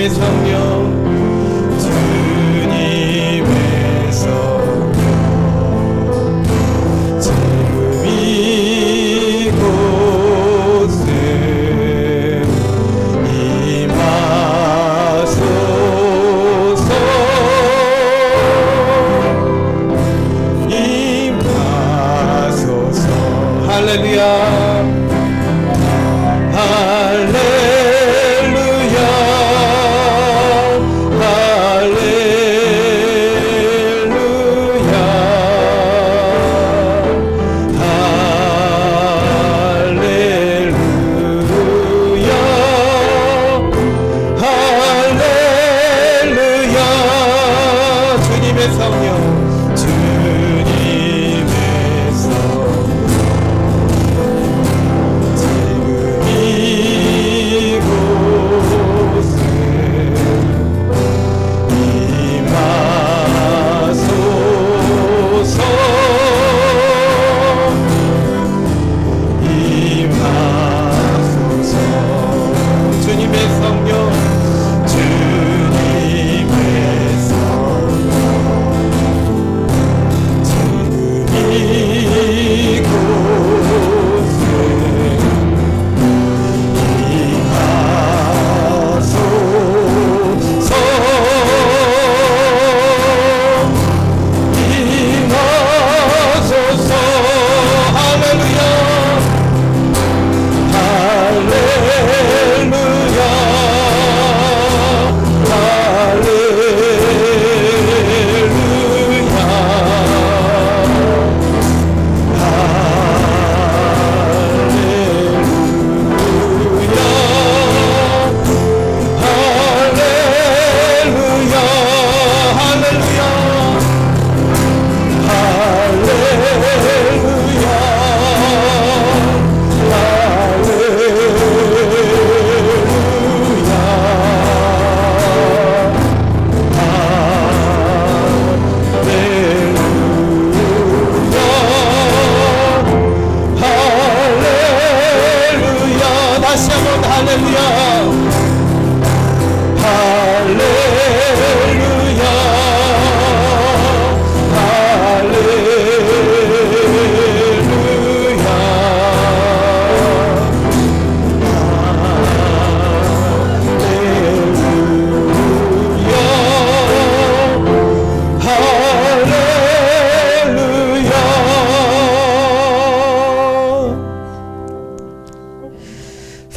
주님의 성령 주님의 성령 지금 이곳에 임하소서 임하소서 할렐루야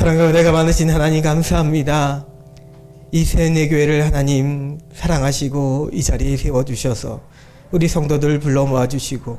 사랑과 은혜가 많으신 하나님 감사합니다. 이 세뇌교회를 하나님 사랑하시고 이 자리에 세워주셔서 우리 성도들 불러 모아주시고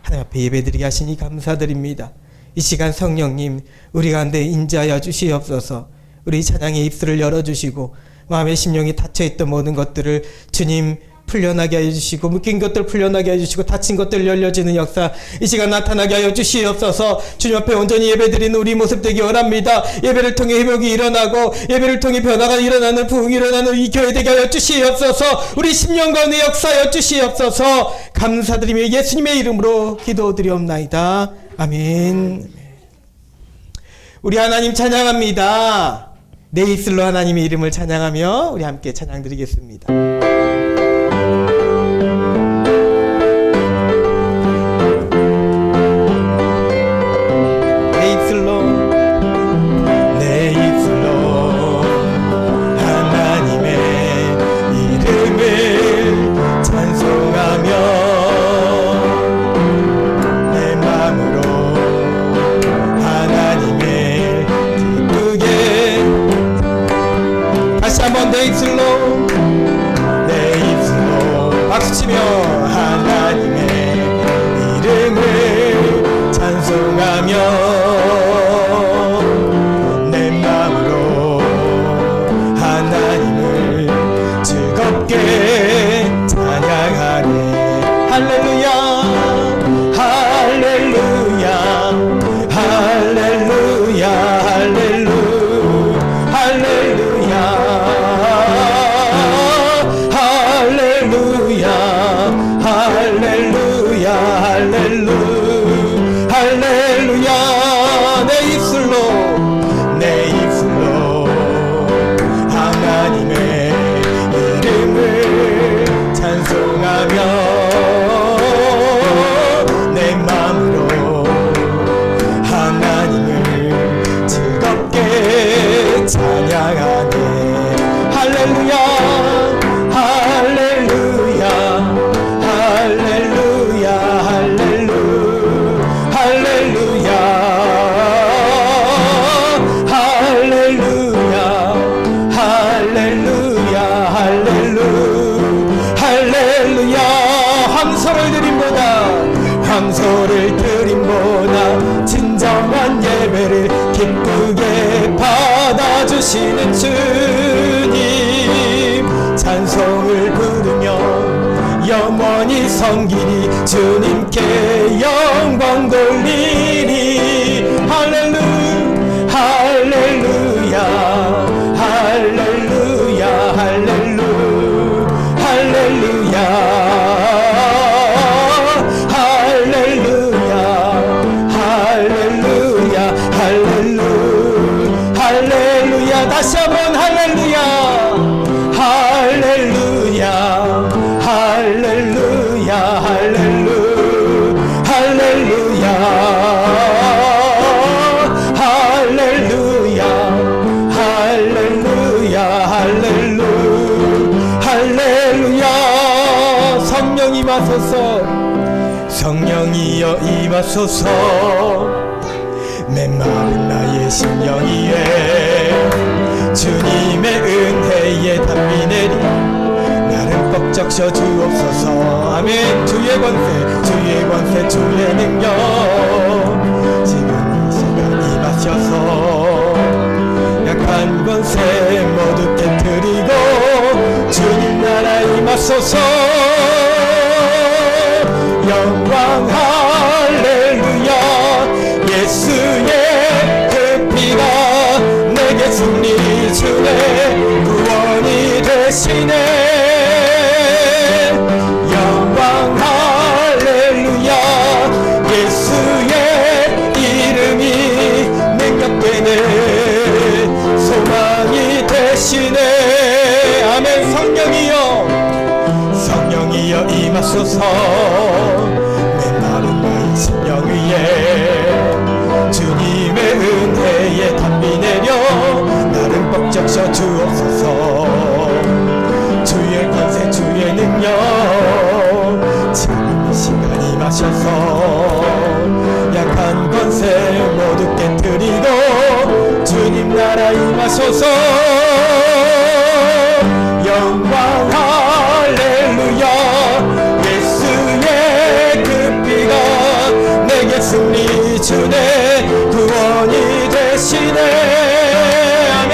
하나님 앞에 예배드리게 하시니 감사드립니다. 이 시간 성령님 우리 가운데 인자하여 주시옵소서. 우리 찬양의 입술을 열어주시고 마음의 심령이 닫혀있던 모든 것들을 주님 풀려나게 하여 주시고 묶인 것들 풀려나게 하여 주시고 닫힌 것들 열려지는 역사 이 시간 나타나게 하여 주시옵소서. 주님 앞에 온전히 예배드리는 우리 모습 되기 원합니다. 예배를 통해 회복이 일어나고 예배를 통해 변화가 일어나는 부흥이 일어나는 이 교회 되게 하여 주시옵소서. 우리 10년 가운데 역사하여 주시옵소서. 감사드리며 예수님의 이름으로 기도드리옵나이다. 아멘. 우리 하나님 찬양합니다. 내 입술로 하나님의 이름을 찬양하며 우리 함께 찬양 드리겠습니다. 내 입술로 박수치며 하나님의 이름을 찬송하며 내 마음으로 하나님을 즐겁게 찬양하네. 할렐루야 할렐루야 할렐루야 할렐루야 할렐루야 할렐루야 장소를 드림보다 진정한 예배를 기쁘게 받아주시는 주님, 찬송을 부르며 영원히 섬기리, 주님께 영광 돌리리. 할렐루야 할렐루야 할렐루야 할렐루야 할렐루야 할렐루야 할렐루야 할렐루야 할렐루야. 다시 한번 할렐루야 할렐루야 할렐루야 할렐루야 할렐루야 할렐루야 할렐루야 할렐루야 할렐루야. 성령 임하소서, 성령이여 임하소서. 메마른 나의 심령 위에 주님의 은혜에 담비 내리 나를 뻑적셔 주옵소서. 아멘. 주의 권세 주의 권세 주의 능력 지금 이 시간 임하셔서 약한 권세 모두 깨뜨리고 주님 나라 임하소서. 영광 할렐루야. 예수의 그 피가 내게 승리 주네, 구원이 되시네. 영광 할렐루야. 예수의 이름이 능력되네, 소망이 되시네. 아멘. 성령이여 성령이여 임하소서. 메마른 나의 심령 위에 주님의 은혜에 담비 내려 나를 뻑적셔 주옵소서. 주의 권세 주의 능력 지금 이 시간 임하셔서 약한 권세 모두 깨뜨리고 주님 나라 임하소서. 영광 할렐루야. 예수의 그 피가 내게 승리 주네, 구원이 되시네. 아멘.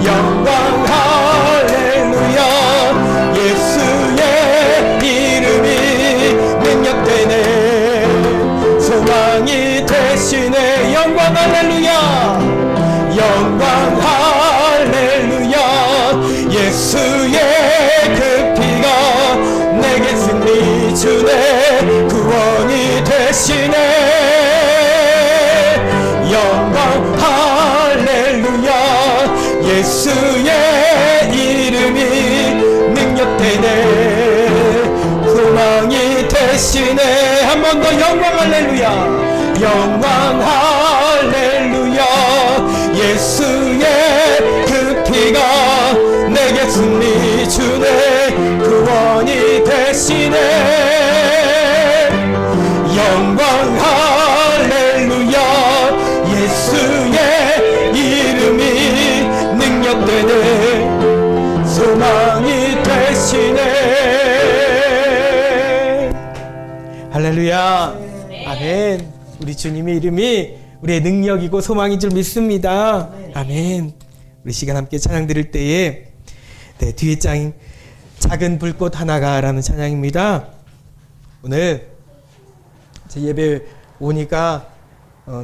영광 할렐루야. 예수의 이름이 능력되네, 소망이 되시네. 영광 할렐루야. 영광 할렐루야. 예수의 그 피가 내게 승리 주네, 구원이 되시네. 영광 할렐루야. 예수의 이름이 능력되네, 소망이 되시네. 한 번 더 영광 할렐루야. 영광 할렐루야. 예수의 그 피가 내게 승리 주네, 구원이 되시네. 영광 할렐루야. 예수의 이름이 능력되네, 소망이 되시네. 할렐루야. 아멘. 우리 주님의 이름이 우리의 능력이고 소망인 줄 믿습니다. 아멘. 우리 시간 함께 찬양 드릴 때에 뒤에 장 작은 불꽃 하나가 라는 찬양입니다. 오늘 제 예배 오니까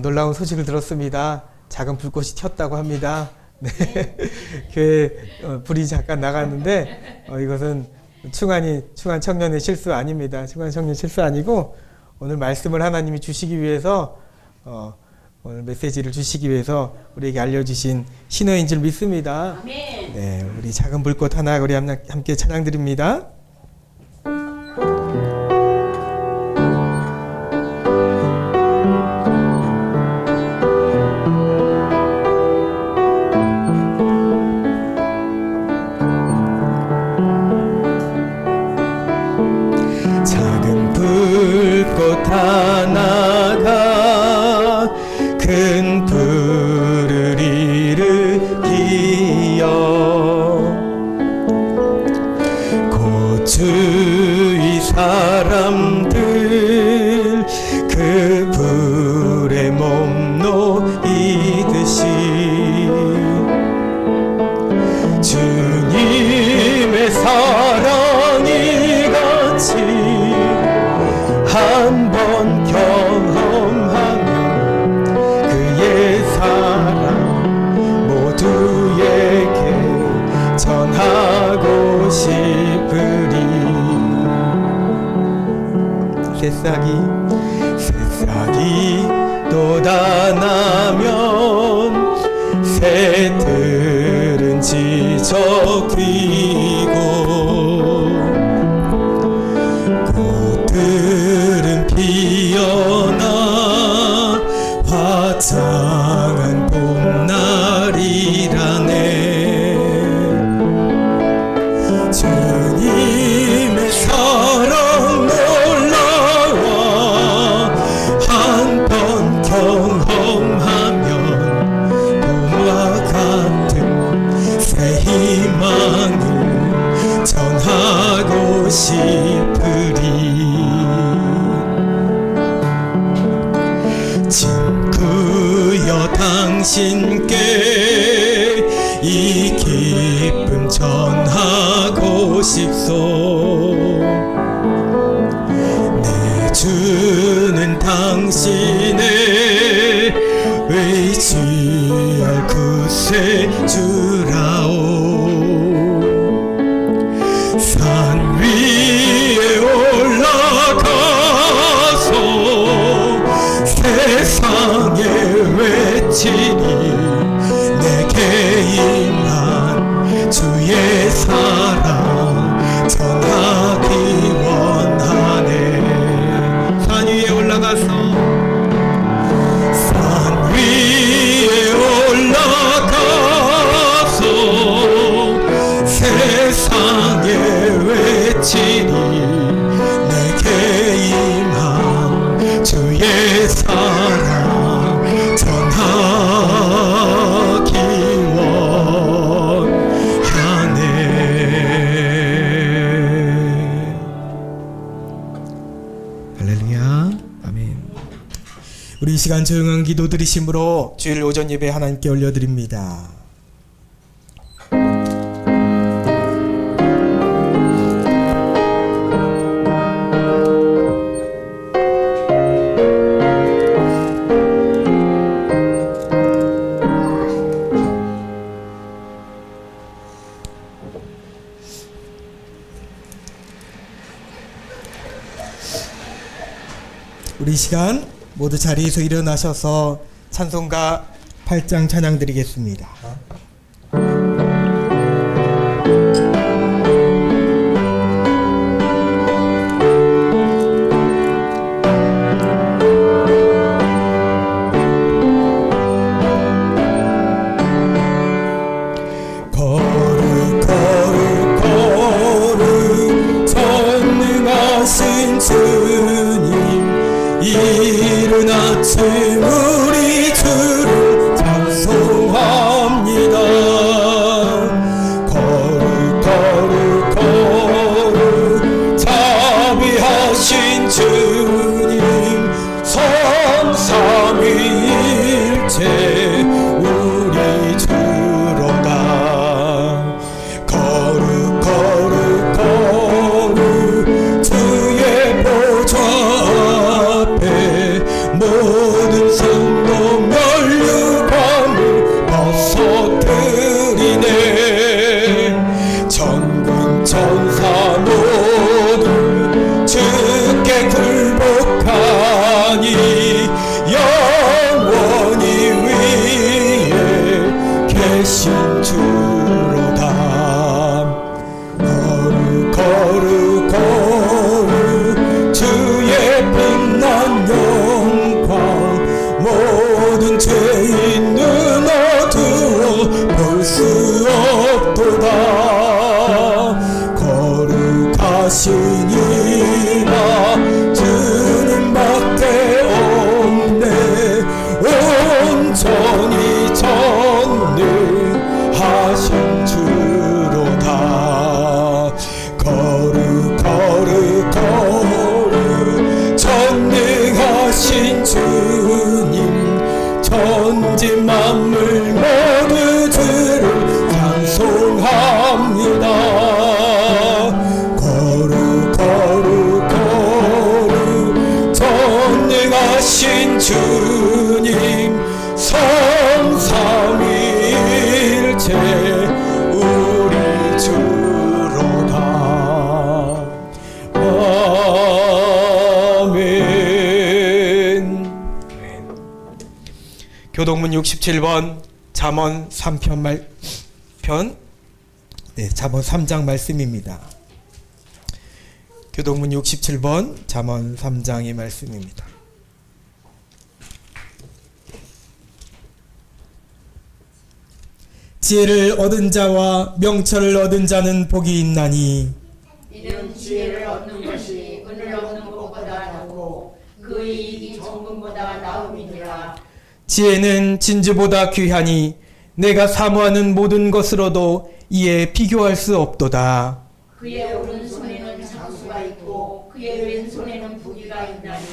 놀라운 소식을 들었습니다. 작은 불꽃이 튀었다고 합니다. 네. 교회 불이 잠깐 나갔는데 이것은 충한 청년의 실수 아닙니다. 충한 청년 실수 아니고 오늘 말씀을 하나님이 주시기 위해서 오늘 메시지를 주시기 위해서 우리에게 알려주신 신호인 줄 믿습니다. 네, 우리 작은 불꽃 하나 우리 함께 찬양 드립니다. 작은 불꽃 하나가 큰 불을 일으키어 곧 주위 사람들 그 불의 몸 놓이듯이 주님의 사랑이 같이 한 번 경험하면 그의 사랑 모두에게 전하고 싶으리. 새싹이 돋아나면 새들은 지저귀고 꽃들은 피어나 화창한 봄날이라네. 주님의 사랑 놀라워 한 번 경험하면 봄과 같은 새 희망을 전하고 싶으리. 친구여 당신께 이 기쁨 전하고 싶소. 내 주는 당신의 의지할 구세주라오. 산 위에 올라가서 세상에 외치니 내게 임한 주의 사랑 전하기 원하네. 산 위에 올라가서 세상에 외치니 내게 임한 주의 사랑 전하기 원하네. 할렐루야. 아멘. 우리 이 시간 조용한 기도 드리심으로 주일 오전 예배 하나님께 올려드립니다. 우리 이 시간 모두 자리에서 일어나셔서 찬송가 8장 찬양 드리겠습니다. 이른 아침 우리 주를 찬송합니다. 거룩 자비하신 주님 삼삼위일체 우리 주로다. 거룩 주의 보좌 모든 성도 면류관을 벗어뜨리네. 천군 천사 모두 주께 굴복하니 영원히 위에 계신 주로다. 거룩 주의 빛난 모든 죄인 눈 어두워 볼 수 없도다. 거룩하신 이마 주님밖에 없네. 온전히 전능하신 주로다. 거룩 전능하신 교동문 67번 잠언 3편 잠언 3장 말씀입니다. 교동문 67번 잠언 3장의 말씀입니다. 지혜를 얻은 자와 명철을 얻은 자는 복이 있나니 이는 지혜를 얻는 것이 은을 얻는 것보다 낫고 그 이익이 정금보다 나음이니라. 지혜는 진주보다 귀하니 내가 사모하는 모든 것으로도 이에 비교할 수 없도다. 그의 오른손에는 장수가 있고 그의 왼손에는 부귀가 있나니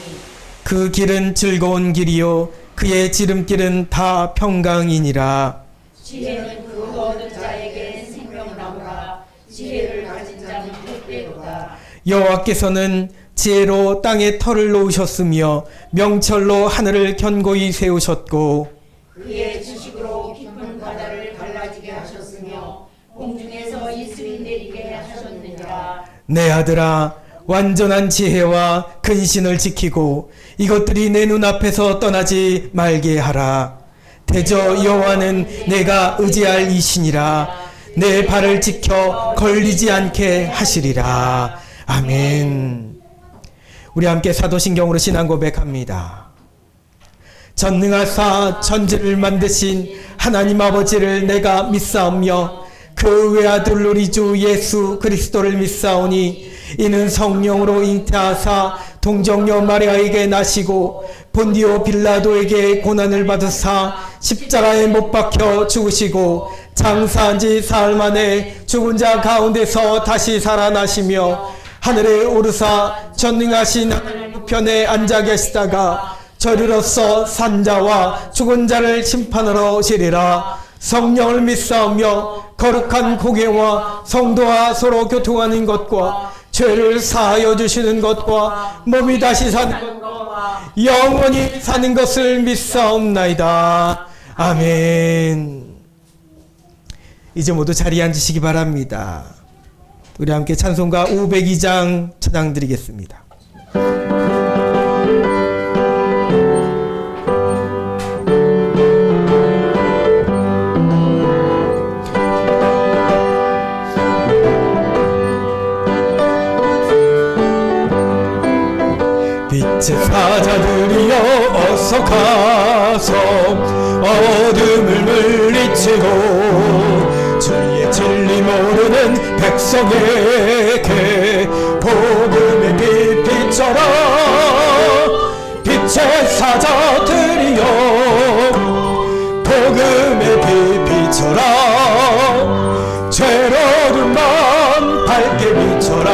그 길은 즐거운 길이요 그의 지름길은 다 평강이니라. 지혜는 그 얻은 자에게 생명나무라. 지혜를 가진 자는 복되도다. 여호와께서는 지혜로 땅에 터를 놓으셨으며 명철로 하늘을 견고히 세우셨고 그의 지식으로 깊은 바다를 갈라지게 하셨으며 공중에서 이슬이 내리게 하셨느니라. 내 아들아 완전한 지혜와 근신을 지키고 이것들이 내 눈앞에서 떠나지 말게 하라. 대저 여호와는 내가 의지할 이신이라. 내 발을 지켜 걸리지 않게 하시리라. 아멘. 우리 함께 사도신경으로 신앙 고백합니다. 전능하사 천지를 만드신 하나님 아버지를 내가 믿사오며 그 외아들 우리 주 예수 그리스도를 믿사오니 이는 성령으로 잉태하사 동정녀 마리아에게 나시고 본디오 빌라도에게 고난을 받으사 십자가에 못 박혀 죽으시고 장사한 지 사흘 만에 죽은 자 가운데서 다시 살아나시며 하늘에 오르사 전능하신 하나님 우편에 앉아 계시다가 저리로서 산자와 죽은 자를 심판하러 오시리라. 성령을 믿사오며 거룩한 공예와 성도와 서로 교통하는 것과 죄를 사하여 주시는 것과 몸이 다시 사는 것과 영원히 사는 것을 믿사옵나이다. 아멘. 이제 모두 자리에 앉으시기 바랍니다. 우리 함께 찬송가 502장 찬양 드리겠습니다. 빛의 사자들이여 어서 가서 어둠을 물리치고 주의 진리 모르는 백성에게 복음의 빛 비춰라. 빛의 사자들이여 복음의 빛 비춰라. 죄로운 맘 밝게 비춰라.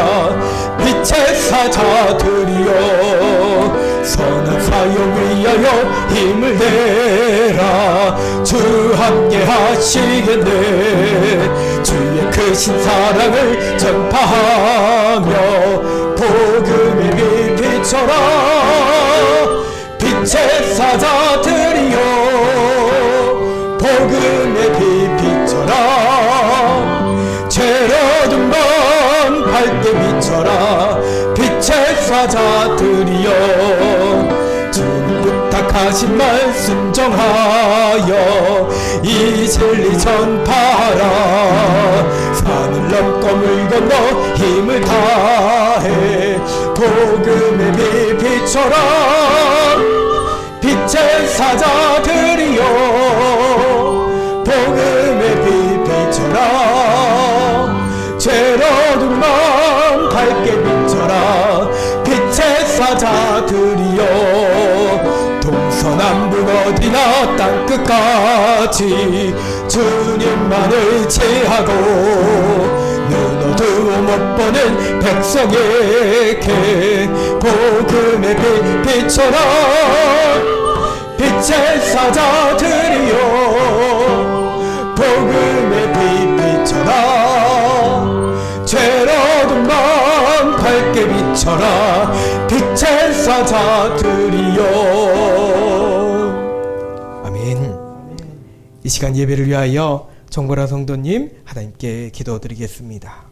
빛의 사자들이여 선한 사역 위하여 힘을 내라. 주 함께 하시겠네. 주의 크신 사랑을 전파하며 복음의 빛 비춰라. 빛의 사자들이여 복음의 빛 비춰라. 죄로운 맘 밝게 비춰라. 빛의 사자들이여 주는 부탁하신 말씀 정하여 이 진리 전파하라. 산을 넘고 물 건너 힘을 다해 복음의 빛 비춰라. 빛의 사자들이여 복음의 빛 비춰라. 죄로운 마음 밝게 비춰라. 빛의 사자들이여 동서남북 어디나 땅끝까지 주님만 의지하고 눈 어두워 못 보는 백성에게 복음의 빛 비춰라. 빛의 사자들이여 복음의 빛 비춰라. 죄로운 마음 밝게 비춰라. 빛의 사자들이여. 아멘. 이 시간 예배를 위하여 정보라 성도님 하나님께 기도드리겠습니다.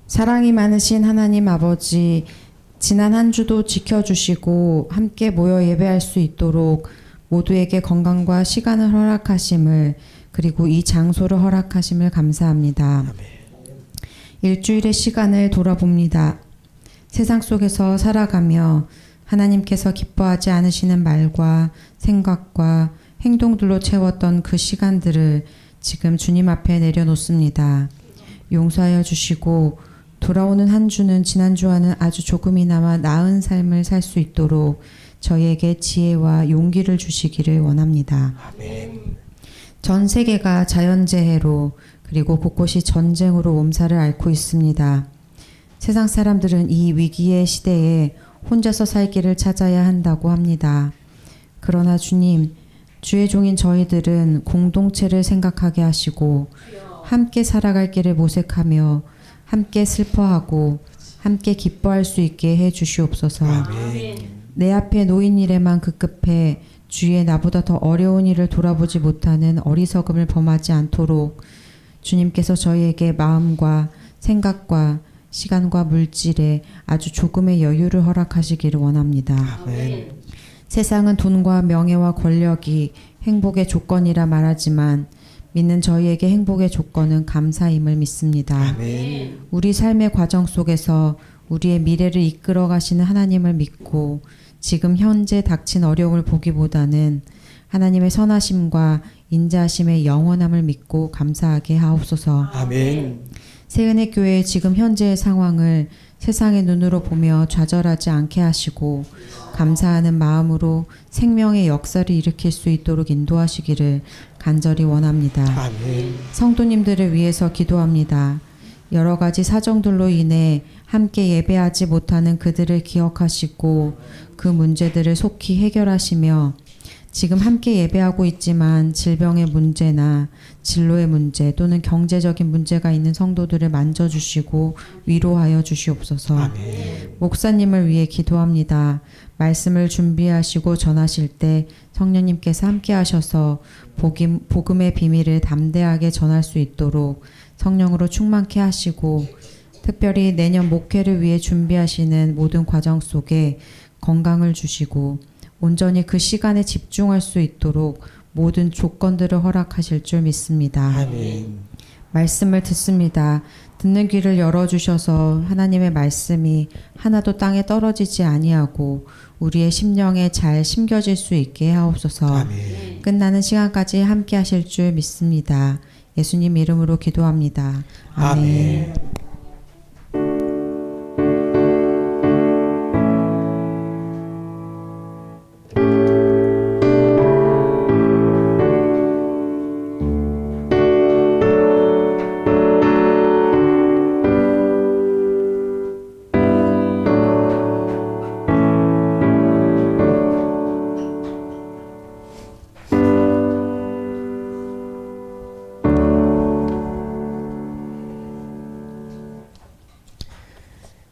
사랑이 많으신 하나님 아버지, 지난 한 주도 지켜주시고 함께 모여 예배할 수 있도록 모두에게 건강과 시간을 허락하심을, 그리고 이 장소를 허락하심을 감사합니다. 일주일의 시간을 돌아봅니다. 세상 속에서 살아가며 하나님께서 기뻐하지 않으시는 말과 생각과 행동들로 채웠던 그 시간들을 지금 주님 앞에 내려놓습니다. 용서하여 주시고 돌아오는 한 주는 지난주와는 아주 조금이나마 나은 삶을 살 수 있도록 저희에게 지혜와 용기를 주시기를 원합니다. 아멘. 전 세계가 자연재해로 그리고 곳곳이 전쟁으로 몸살을 앓고 있습니다. 세상 사람들은 이 위기의 시대에 혼자서 살 길을 찾아야 한다고 합니다. 그러나 주님, 주의 종인 저희들은 공동체를 생각하게 하시고 함께 살아갈 길을 모색하며 함께 슬퍼하고 함께 기뻐할 수 있게 해 주시옵소서. 내 앞에 놓인 일에만 급급해 주위에 나보다 더 어려운 일을 돌아보지 못하는 어리석음을 범하지 않도록 주님께서 저희에게 마음과 생각과 시간과 물질에 아주 조금의 여유를 허락하시기를 원합니다. 아멘. 세상은 돈과 명예와 권력이 행복의 조건이라 말하지만 믿는 저희에게 행복의 조건은 감사임을 믿습니다. 아멘. 우리 삶의 과정 속에서 우리의 미래를 이끌어 가시는 하나님을 믿고 지금 현재 닥친 어려움을 보기보다는 하나님의 선하심과 인자하심의 영원함을 믿고 감사하게 하옵소서. 아멘. 새은혜 교회의 지금 현재의 상황을 세상의 눈으로 보며 좌절하지 않게 하시고 감사하는 마음으로 생명의 역사를 일으킬 수 있도록 인도하시기를 간절히 원합니다. 아멘. 성도님들을 위해서 기도합니다. 여러 가지 사정들로 인해 함께 예배하지 못하는 그들을 기억하시고 그 문제들을 속히 해결하시며 지금 함께 예배하고 있지만 질병의 문제나 진로의 문제 또는 경제적인 문제가 있는 성도들을 만져주시고 위로하여 주시옵소서. 아멘. 목사님을 위해 기도합니다. 말씀을 준비하시고 전하실 때 성령님께서 함께 하셔서 복음의 비밀을 담대하게 전할 수 있도록 성령으로 충만케 하시고 특별히 내년 목회를 위해 준비하시는 모든 과정 속에 건강을 주시고 온전히 그 시간에 집중할 수 있도록 모든 조건들을 허락하실 줄 믿습니다. 아멘. 말씀을 듣습니다. 듣는 귀를 열어주셔서 하나님의 말씀이 하나도 땅에 떨어지지 아니하고 우리의 심령에 잘 심겨질 수 있게 하옵소서. 아멘. 끝나는 시간까지 함께 하실 줄 믿습니다. 예수님 이름으로 기도합니다. 아멘. 아멘.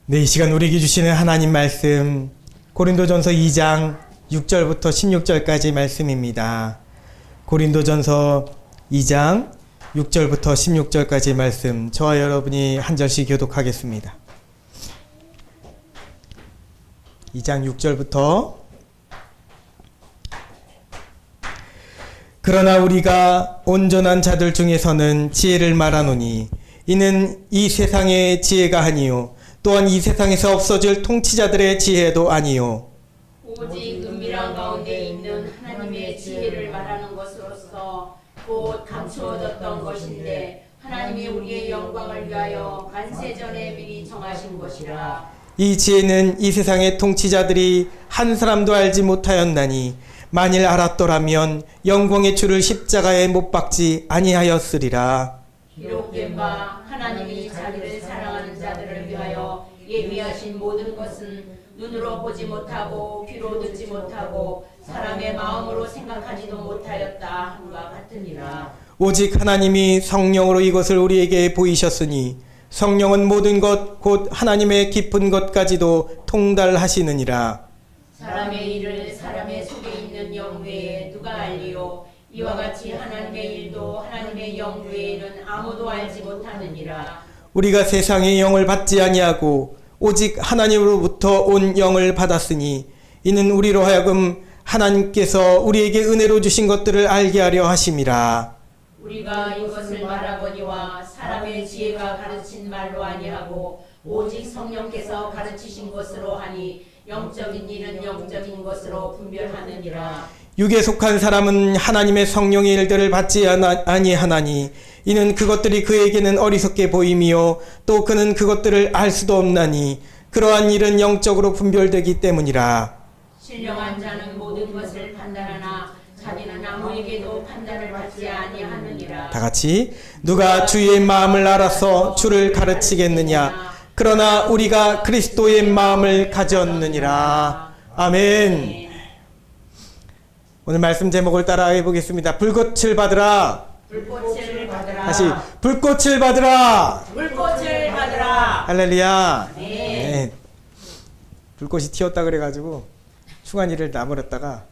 네, 이 시간 우리에게 주시는 하나님 말씀 고린도전서 2장 6절부터 16절까지 말씀입니다. 고린도전서 2장 6절부터 16절까지 말씀 저와 여러분이 한 절씩 교독하겠습니다. 2장 6절부터 그러나 우리가 온전한 자들 중에서는 지혜를 말하노니 이는 이 세상의 지혜가 아니요 또한 이 세상에서 없어질 통치자들의 지혜도 아니요 오직 은밀한 가운데 있는 하나님의 지혜를 말하는 것으로서 곧 감추어졌던 것인데 하나님이 우리의 영광을 위하여 만세전에 미리 정하신 것이라. 이 지혜는 이 세상의 통치자들이 한 사람도 알지 못하였나니 만일 알았더라면 영광의 주를 십자가에 못 박지 아니하였으리라. 기록된 바 하나님이 자기를 사랑하는 자들을 위하여 예비하신 모든 것은 눈으로 보지 못하고 귀로 듣지 못하고 사람의 마음으로 생각하지도 못하였다 함과 같으니라. 오직 하나님이 성령으로 이것을 우리에게 보이셨으니 성령은 모든 것 곧 하나님의 깊은 것까지도 통달하시느니라. 사람의 일을 사람의 속에 있는 영 외에 누가 알리요? 이와 같이 하나님의 일도 하나님의 영 외에는 아무도 알지 못하느니라. 우리가 세상의 영을 받지 아니하고 오직 하나님으로부터 온 영을 받았으니 이는 우리로 하여금 하나님께서 우리에게 은혜로 주신 것들을 알게 하려 하심이라. 우리가 이것을 말하거니와 사람의 지혜가 가르친 말로 아니하고 오직 성령께서 가르치신 것으로 하니 영적인 일은 영적인 것으로 분별하느니라. 육에 속한 사람은 하나님의 성령의 일들을 받지 아니하나니 이는 그것들이 그에게는 어리석게 보임이요 또 그는 그것들을 알 수도 없나니 그러한 일은 영적으로 분별되기 때문이라. 신령한 자는 모든 것을 판단하나 자기는 아무에게도 판단을 받지 아니하느니라. 다 같이 누가 주의 마음을 알아서 주를 가르치겠느냐 그러나 우리가 그리스도의 마음을 가졌느니라. 아멘. 오늘 말씀 제목을 따라해 보겠습니다. 불꽃을 받으라. 불꽃을 받으라. 다시 불꽃을 받으라. 불꽃을 받으라. 할렐루야. 네. 불꽃이 튀었다 그래가지고 충한이를 나무렸다가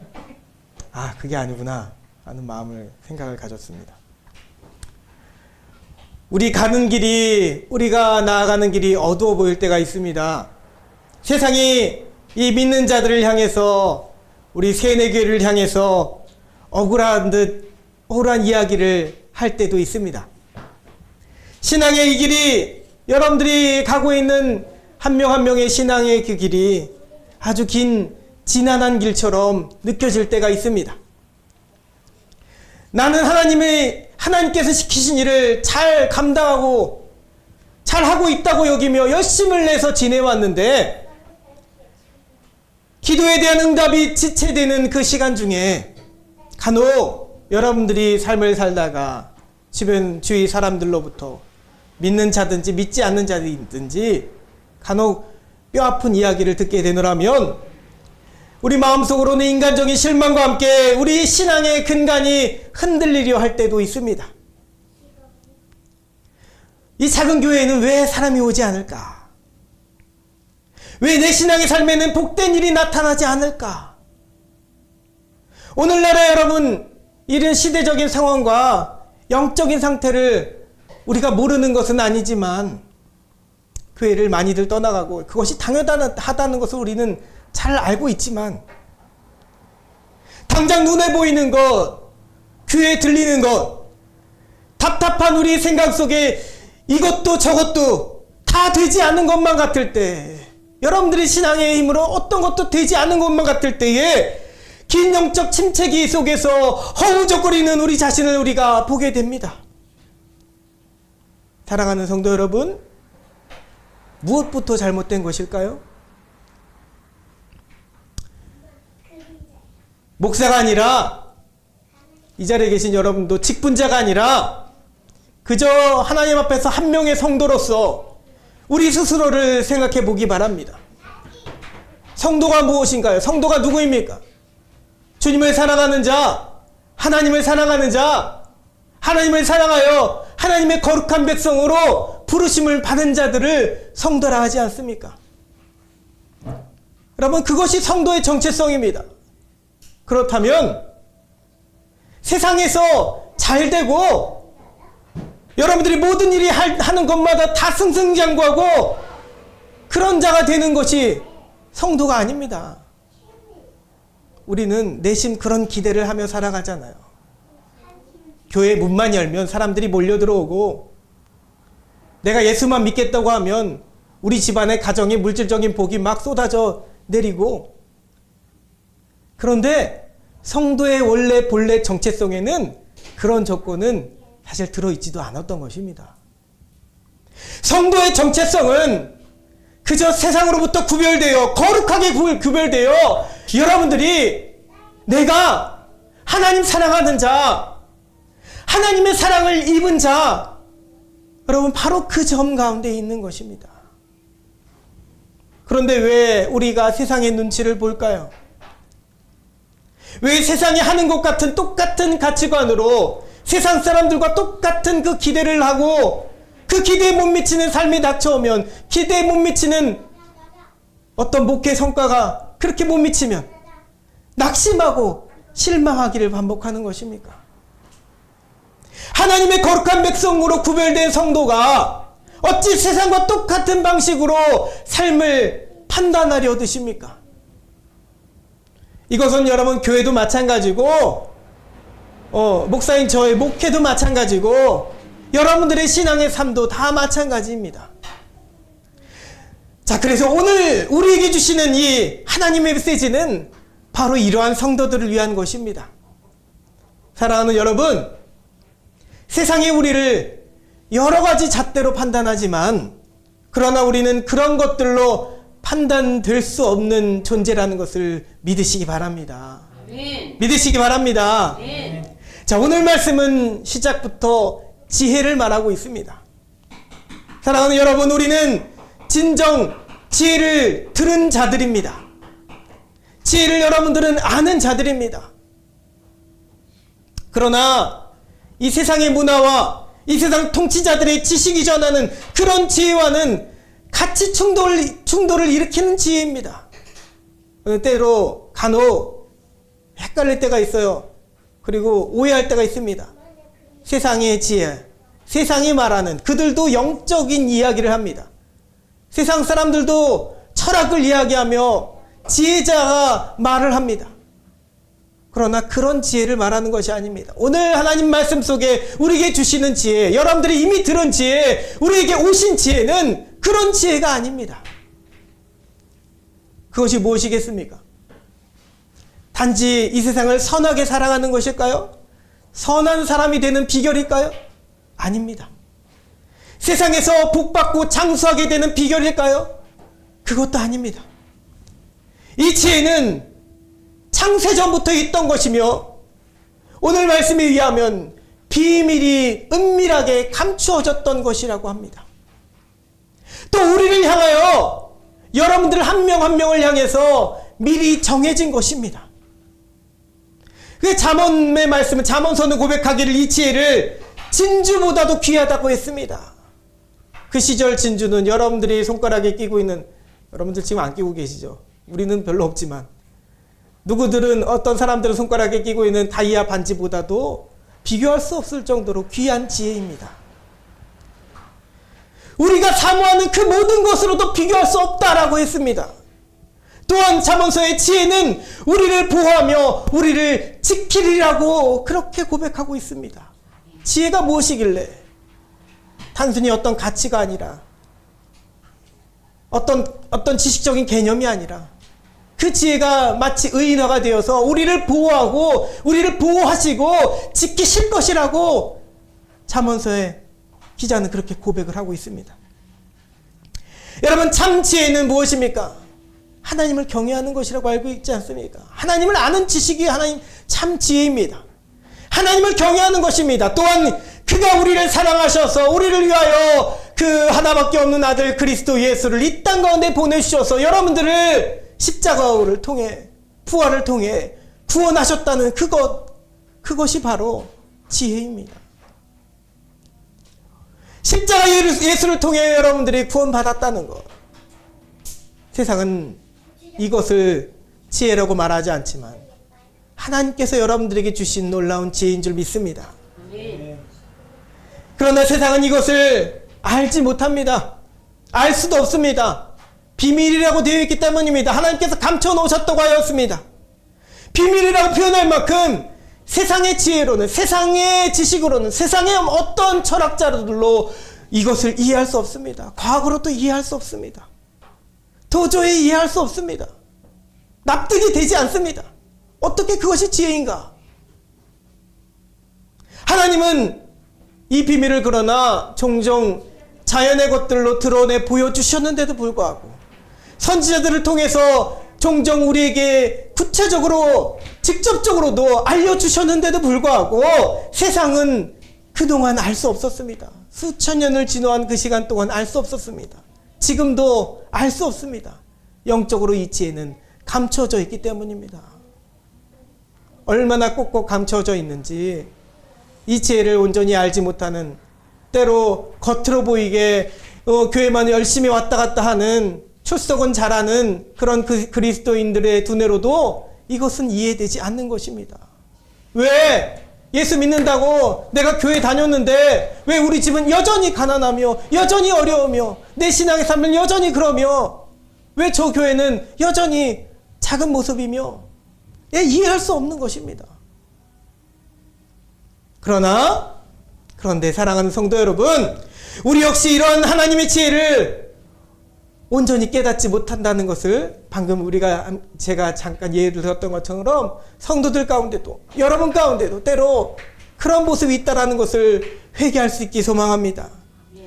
아 그게 아니구나 하는 생각을 가졌습니다. 우리가 나아가는 길이 어두워 보일 때가 있습니다. 세상이 이 믿는 자들을 향해서 우리 세뇌교회를 향해서 억울한 이야기를 할 때도 있습니다. 신앙의 이 길이 여러분들이 가고 있는 한 명 한 명의 신앙의 그 길이 아주 긴 지난한 길처럼 느껴질 때가 있습니다. 나는 하나님께서 시키신 일을 잘 감당하고 잘 하고 있다고 여기며 열심을 내서 지내왔는데 기도에 대한 응답이 지체되는 그 시간 중에 간혹 여러분들이 삶을 살다가 주위 사람들로부터 믿는 자든지 믿지 않는 자든지 간혹 뼈아픈 이야기를 듣게 되노라면 우리 마음속으로는 인간적인 실망과 함께 우리 신앙의 근간이 흔들리려 할 때도 있습니다. 이 작은 교회에는 왜 사람이 오지 않을까? 왜 내 신앙의 삶에는 복된 일이 나타나지 않을까? 오늘날의 여러분, 이런 시대적인 상황과 영적인 상태를 우리가 모르는 것은 아니지만 교회를 많이들 떠나가고 그것이 당연하다는 것을 우리는 잘 알고 있지만 당장 눈에 보이는 것, 귀에 들리는 것, 답답한 우리 생각 속에 이것도 저것도 다 되지 않는 것만 같을 때 여러분들이 신앙의 힘으로 어떤 것도 되지 않는 것만 같을 때에 긴 영적 침체기 속에서 허우적거리는 우리 자신을 우리가 보게 됩니다. 사랑하는 성도 여러분, 무엇부터 잘못된 것일까요? 목사가 아니라 이 자리에 계신 여러분도 직분자가 아니라 그저 하나님 앞에서 한 명의 성도로서 우리 스스로를 생각해 보기 바랍니다. 성도가 무엇인가요? 성도가 누구입니까? 주님을 사랑하는 자, 하나님을 사랑하는 자, 하나님을 사랑하여 하나님의 거룩한 백성으로 부르심을 받은 자들을 성도라 하지 않습니까? 여러분, 그것이 성도의 정체성입니다. 그렇다면 세상에서 잘 되고 여러분들이 모든 일이 하는 것마다 다 승승장구하고 그런 자가 되는 것이 성도가 아닙니다. 우리는 내심 그런 기대를 하며 살아가잖아요. 교회 문만 열면 사람들이 몰려들어오고 내가 예수만 믿겠다고 하면 우리 집안의 가정에 물질적인 복이 막 쏟아져 내리고 그런데 성도의 원래 본래 정체성에는 그런 조건은 사실 들어있지도 않았던 것입니다. 성도의 정체성은 그저 세상으로부터 구별되어 거룩하게 구별되어 여러분들이 내가 하나님 사랑하는 자, 하나님의 사랑을 입은 자, 여러분 바로 그 점 가운데 있는 것입니다. 그런데 왜 우리가 세상의 눈치를 볼까요? 왜 세상이 하는 것 같은 똑같은 가치관으로 세상 사람들과 똑같은 그 기대를 하고 그 기대에 못 미치는 삶이 닥쳐오면 기대에 못 미치는 어떤 목회 성과가 그렇게 못 미치면 낙심하고 실망하기를 반복하는 것입니까? 하나님의 거룩한 백성으로 구별된 성도가 어찌 세상과 똑같은 방식으로 삶을 판단하려 드십니까? 이것은 여러분 교회도 마찬가지고 목사인 저의 목회도 마찬가지고 여러분들의 신앙의 삶도 다 마찬가지입니다. 자, 그래서 오늘 우리에게 주시는 이 하나님의 메시지는 바로 이러한 성도들을 위한 것입니다. 사랑하는 여러분, 세상이 우리를 여러 가지 잣대로 판단하지만 그러나 우리는 그런 것들로 판단될 수 없는 존재라는 것을 믿으시기 바랍니다. 아멘. 믿으시기 바랍니다. 아멘. 자, 오늘 말씀은 시작부터 지혜를 말하고 있습니다. 사랑하는 여러분, 우리는 진정 지혜를 들은 자들입니다. 지혜를 여러분들은 아는 자들입니다. 그러나 이 세상의 문화와 이 세상 통치자들의 지식이 전하는 그런 지혜와는 같이 충돌을 일으키는 지혜입니다. 때로 간혹 헷갈릴 때가 있어요. 그리고 오해할 때가 있습니다. 세상의 지혜, 세상이 말하는 그들도 영적인 이야기를 합니다. 세상 사람들도 철학을 이야기하며 지혜자가 말을 합니다. 그러나 그런 지혜를 말하는 것이 아닙니다. 오늘 하나님 말씀 속에 우리에게 주시는 지혜, 여러분들이 이미 들은 지혜, 우리에게 오신 지혜는 그런 지혜가 아닙니다. 그것이 무엇이겠습니까? 단지 이 세상을 선하게 살아가는 것일까요? 선한 사람이 되는 비결일까요? 아닙니다. 세상에서 복받고 장수하게 되는 비결일까요? 그것도 아닙니다. 이 지혜는 창세전부터 있던 것이며 오늘 말씀에 의하면 비밀이 은밀하게 감추어졌던 것이라고 합니다. 또 우리를 향하여 여러분들 한 명 한 명을 향해서 미리 정해진 것입니다. 그 잠언의 말씀은 잠언서는 고백하기를 이 지혜를 진주보다도 귀하다고 했습니다. 그 시절 진주는 여러분들이 손가락에 끼고 있는, 여러분들 지금 안 끼고 계시죠? 우리는 별로 없지만 누구들은 어떤 사람들은 손가락에 끼고 있는 다이아 반지보다도 비교할 수 없을 정도로 귀한 지혜입니다. 우리가 사모하는 그 모든 것으로도 비교할 수 없다라고 했습니다. 또한 잠언서의 지혜는 우리를 보호하며 우리를 지키리라고 그렇게 고백하고 있습니다. 지혜가 무엇이길래? 단순히 어떤 가치가 아니라 어떤 지식적인 개념이 아니라 그 지혜가 마치 의인화가 되어서 우리를 보호하고 우리를 보호하시고 지키실 것이라고 잠언서의 기자는 그렇게 고백을 하고 있습니다. 여러분, 참 지혜는 무엇입니까? 하나님을 경외하는 것이라고 알고 있지 않습니까? 하나님을 아는 지식이 하나님 참 지혜입니다. 하나님을 경외하는 것입니다. 또한 그가 우리를 사랑하셔서 우리를 위하여 그 하나밖에 없는 아들 그리스도 예수를 이 땅 가운데 보내주셔서 여러분들을 십자가를 통해 부활을 통해 구원하셨다는 그것이 바로 지혜입니다. 십자가 예수를 통해 여러분들이 구원받았다는 것. 세상은 이것을 지혜라고 말하지 않지만 하나님께서 여러분들에게 주신 놀라운 지혜인 줄 믿습니다. 그러나 세상은 이것을 알지 못합니다. 알 수도 없습니다. 비밀이라고 되어 있기 때문입니다. 하나님께서 감춰놓으셨다고 하였습니다. 비밀이라고 표현할 만큼 세상의 지혜로는, 세상의 지식으로는, 세상의 어떤 철학자들로 이것을 이해할 수 없습니다. 과거로도 이해할 수 없습니다. 도저히 이해할 수 없습니다. 납득이 되지 않습니다. 어떻게 그것이 지혜인가? 하나님은 이 비밀을 그러나 종종 자연의 것들로 드러내 보여주셨는데도 불구하고 선지자들을 통해서 종종 우리에게 구체적으로 직접적으로도 알려주셨는데도 불구하고 세상은 그동안 알 수 없었습니다. 수천 년을 지나온 그 시간 동안 알 수 없었습니다. 지금도 알 수 없습니다. 영적으로 이 지혜는 감춰져 있기 때문입니다. 얼마나 꼭꼭 감춰져 있는지 이 지혜를 온전히 알지 못하는, 때로 겉으로 보이게 교회만 열심히 왔다 갔다 하는, 출석은 잘하는 그런 그리스도인들의 두뇌로도 이것은 이해되지 않는 것입니다. 왜? 예수 믿는다고 내가 교회 다녔는데 왜 우리 집은 여전히 가난하며 여전히 어려우며 내 신앙의 삶은 여전히 그러며 왜 저 교회는 여전히 작은 모습이며 이해할 수 없는 것입니다. 그런데 사랑하는 성도 여러분, 우리 역시 이런 하나님의 지혜를 온전히 깨닫지 못한다는 것을 방금 제가 잠깐 예를 들었던 것처럼 성도들 가운데도 여러분 가운데도 때로 그런 모습이 있다라는 것을 회개할 수 있기 소망합니다.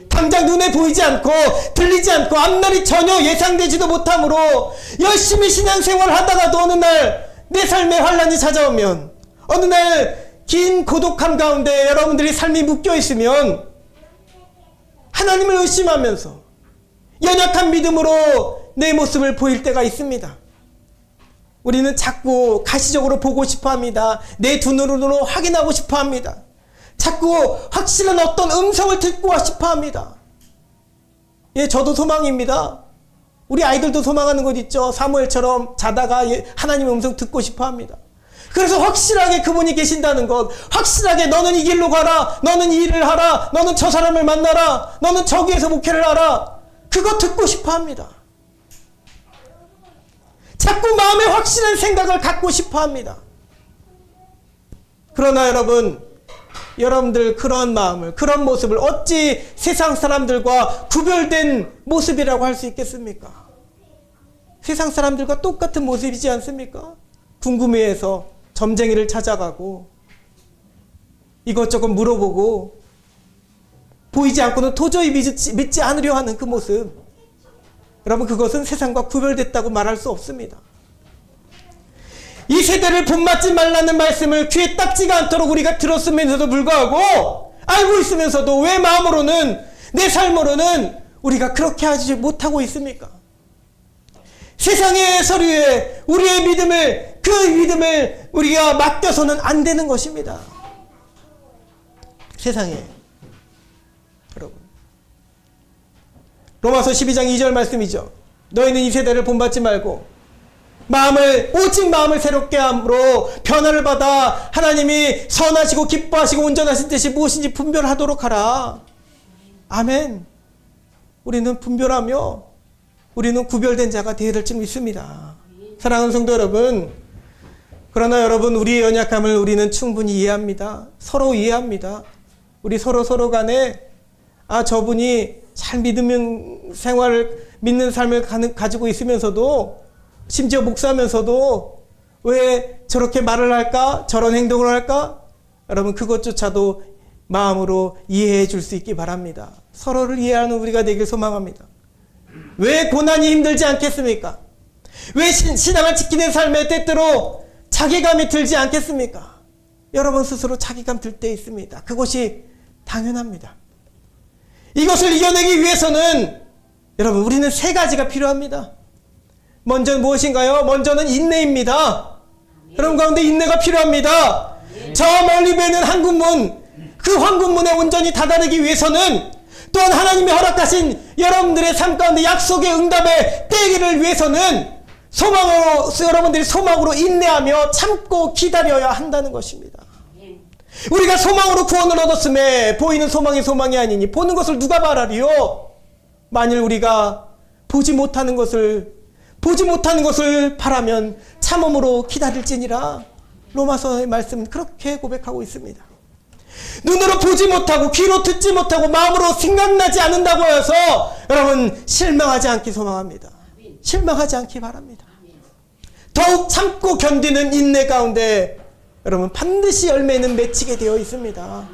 당장 눈에 보이지 않고 들리지 않고 앞날이 전혀 예상되지도 못하므로 열심히 신앙생활을 하다가도 어느 날 내 삶에 환란이 찾아오면, 어느 날 긴 고독함 가운데 여러분들이 삶이 묶여 있으면 하나님을 의심하면서 연약한 믿음으로 내 모습을 보일 때가 있습니다. 우리는 자꾸 가시적으로 보고 싶어 합니다. 내 두 눈으로 확인하고 싶어 합니다. 자꾸 확실한 어떤 음성을 듣고 싶어 합니다. 저도 소망입니다. 우리 아이들도 소망하는 것 있죠. 사무엘처럼 자다가 하나님의 음성 듣고 싶어 합니다. 그래서 확실하게 그분이 계신다는 것, 확실하게 너는 이 길로 가라, 너는 이 일을 하라, 너는 저 사람을 만나라, 너는 저기에서 목회를 하라, 그거 듣고 싶어 합니다. 자꾸 마음에 확실한 생각을 갖고 싶어 합니다. 그러나 여러분들 그런 마음을, 그런 모습을 어찌 세상 사람들과 구별된 모습이라고 할 수 있겠습니까? 세상 사람들과 똑같은 모습이지 않습니까? 궁금해해서 점쟁이를 찾아가고 이것저것 물어보고 보이지 않고는 도저히 믿지 않으려 하는 그 모습, 여러분, 그것은 세상과 구별됐다고 말할 수 없습니다. 이 세대를 본받지 말라는 말씀을 귀에 딱지가 않도록 우리가 들었으면서도 불구하고 알고 있으면서도 왜 마음으로는, 내 삶으로는 우리가 그렇게 하지 못하고 있습니까? 세상의 서류에 우리의 믿음을, 그 믿음을 우리가 맡겨서는 안 되는 것입니다. 세상에. 여러분, 로마서 12장 2절 말씀이죠. 너희는 이 세대를 본받지 말고 오직 마음을 새롭게 함으로 변화를 받아 하나님이 선하시고 기뻐하시고 온전하신 뜻이 무엇인지 분별하도록 하라. 아멘. 우리는 분별하며 우리는 구별된 자가 되어야 될 줄 믿습니다. 사랑하는 성도 여러분, 그러나 여러분, 우리의 연약함을 우리는 충분히 이해합니다. 서로 이해합니다. 우리 서로 간에 저분이 잘 믿는 삶을 가지고 있으면서도, 심지어 목사면서도 왜 저렇게 말을 할까? 저런 행동을 할까? 여러분, 그것조차도 마음으로 이해해 줄 수 있기 바랍니다. 서로를 이해하는 우리가 되길 소망합니다. 왜 고난이 힘들지 않겠습니까? 왜 신앙을 지키는 삶에 때때로 자괴감이 들지 않겠습니까? 여러분 스스로 자괴감 들 때 있습니다. 그것이 당연합니다. 이것을 이겨내기 위해서는 여러분, 우리는 세 가지가 필요합니다. 먼저 무엇인가요? 먼저는 인내입니다. 여러분 가운데 인내가 필요합니다. 저 멀리 보이는 황금문, 그 황금문에 온전히 다다르기 위해서는, 또한 하나님이 허락하신 여러분들의 삶 가운데 약속의 응답의 때기를 위해서는 여러분들이 소망으로 인내하며 참고 기다려야 한다는 것입니다. 우리가 소망으로 구원을 얻었음에 보이는 소망이 아니니 보는 것을 누가 말하리요? 만일 우리가 보지 못하는 것을 바라면 참음으로 기다릴지니라. 로마서의 말씀은 그렇게 고백하고 있습니다. 눈으로 보지 못하고 귀로 듣지 못하고 마음으로 생각나지 않는다고 해서 여러분 실망하지 않기 소망합니다. 실망하지 않기 바랍니다. 더욱 참고 견디는 인내 가운데 여러분 반드시 열매는 맺히게 되어 있습니다.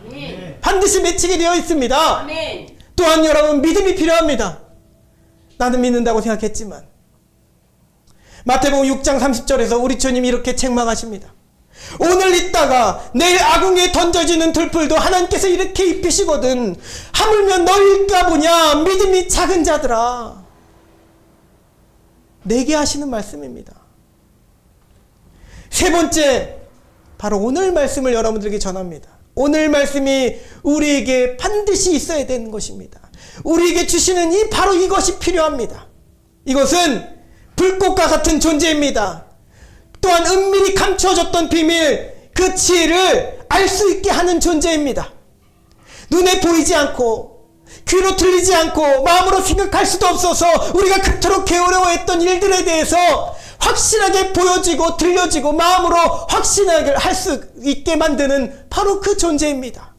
반드시 맺히게 되어 있습니다. 또한 여러분 믿음이 필요합니다. 나는 믿는다고 생각했지만 마태복음 6장 30절에서 우리 주님이 이렇게 책망하십니다. 오늘 있다가 내일 아궁이에 던져지는 들풀도 하나님께서 이렇게 입히시거든 하물며 너희일까 보냐 믿음이 작은 자들아. 내게 하시는 말씀입니다. 세 번째, 바로 오늘 말씀을 여러분들에게 전합니다. 오늘 말씀이 우리에게 반드시 있어야 되는 것입니다. 우리에게 주시는 바로 이것이 필요합니다. 이것은 불꽃과 같은 존재입니다. 또한 은밀히 감추어졌던 비밀, 그 지혜를 알 수 있게 하는 존재입니다. 눈에 보이지 않고 귀로 들리지 않고 마음으로 생각할 수도 없어서 우리가 그토록 게으러워했던 일들에 대해서 확실하게 보여지고 들려지고 마음으로 확신하게 할 수 있게 만드는 바로 그 존재입니다.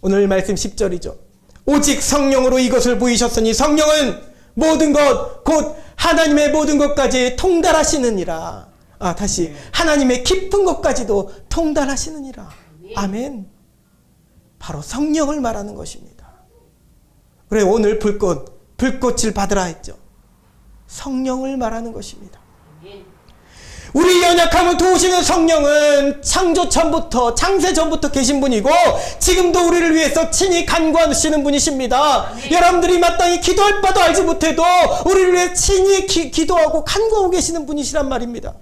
오늘 말씀 10절이죠. 오직 성령으로 이것을 보이셨으니 성령은 모든 것 곧 하나님의 모든 것까지 통달하시느니라. 다시 하나님의 깊은 것까지도 통달하시느니라. 아멘. 바로 성령을 말하는 것입니다. 그래 오늘 불꽃을 받으라 했죠. 성령을 말하는 것입니다. 우리 연약함을 도우시는 성령은 창조 전부터 창세 전부터 계신 분이고 지금도 우리를 위해서 친히 간구하시는 분이십니다. 여러분들이 마땅히 기도할 바도 알지 못해도 우리를 위해 친히 기도하고 간구하고 계시는 분이시란 말입니다.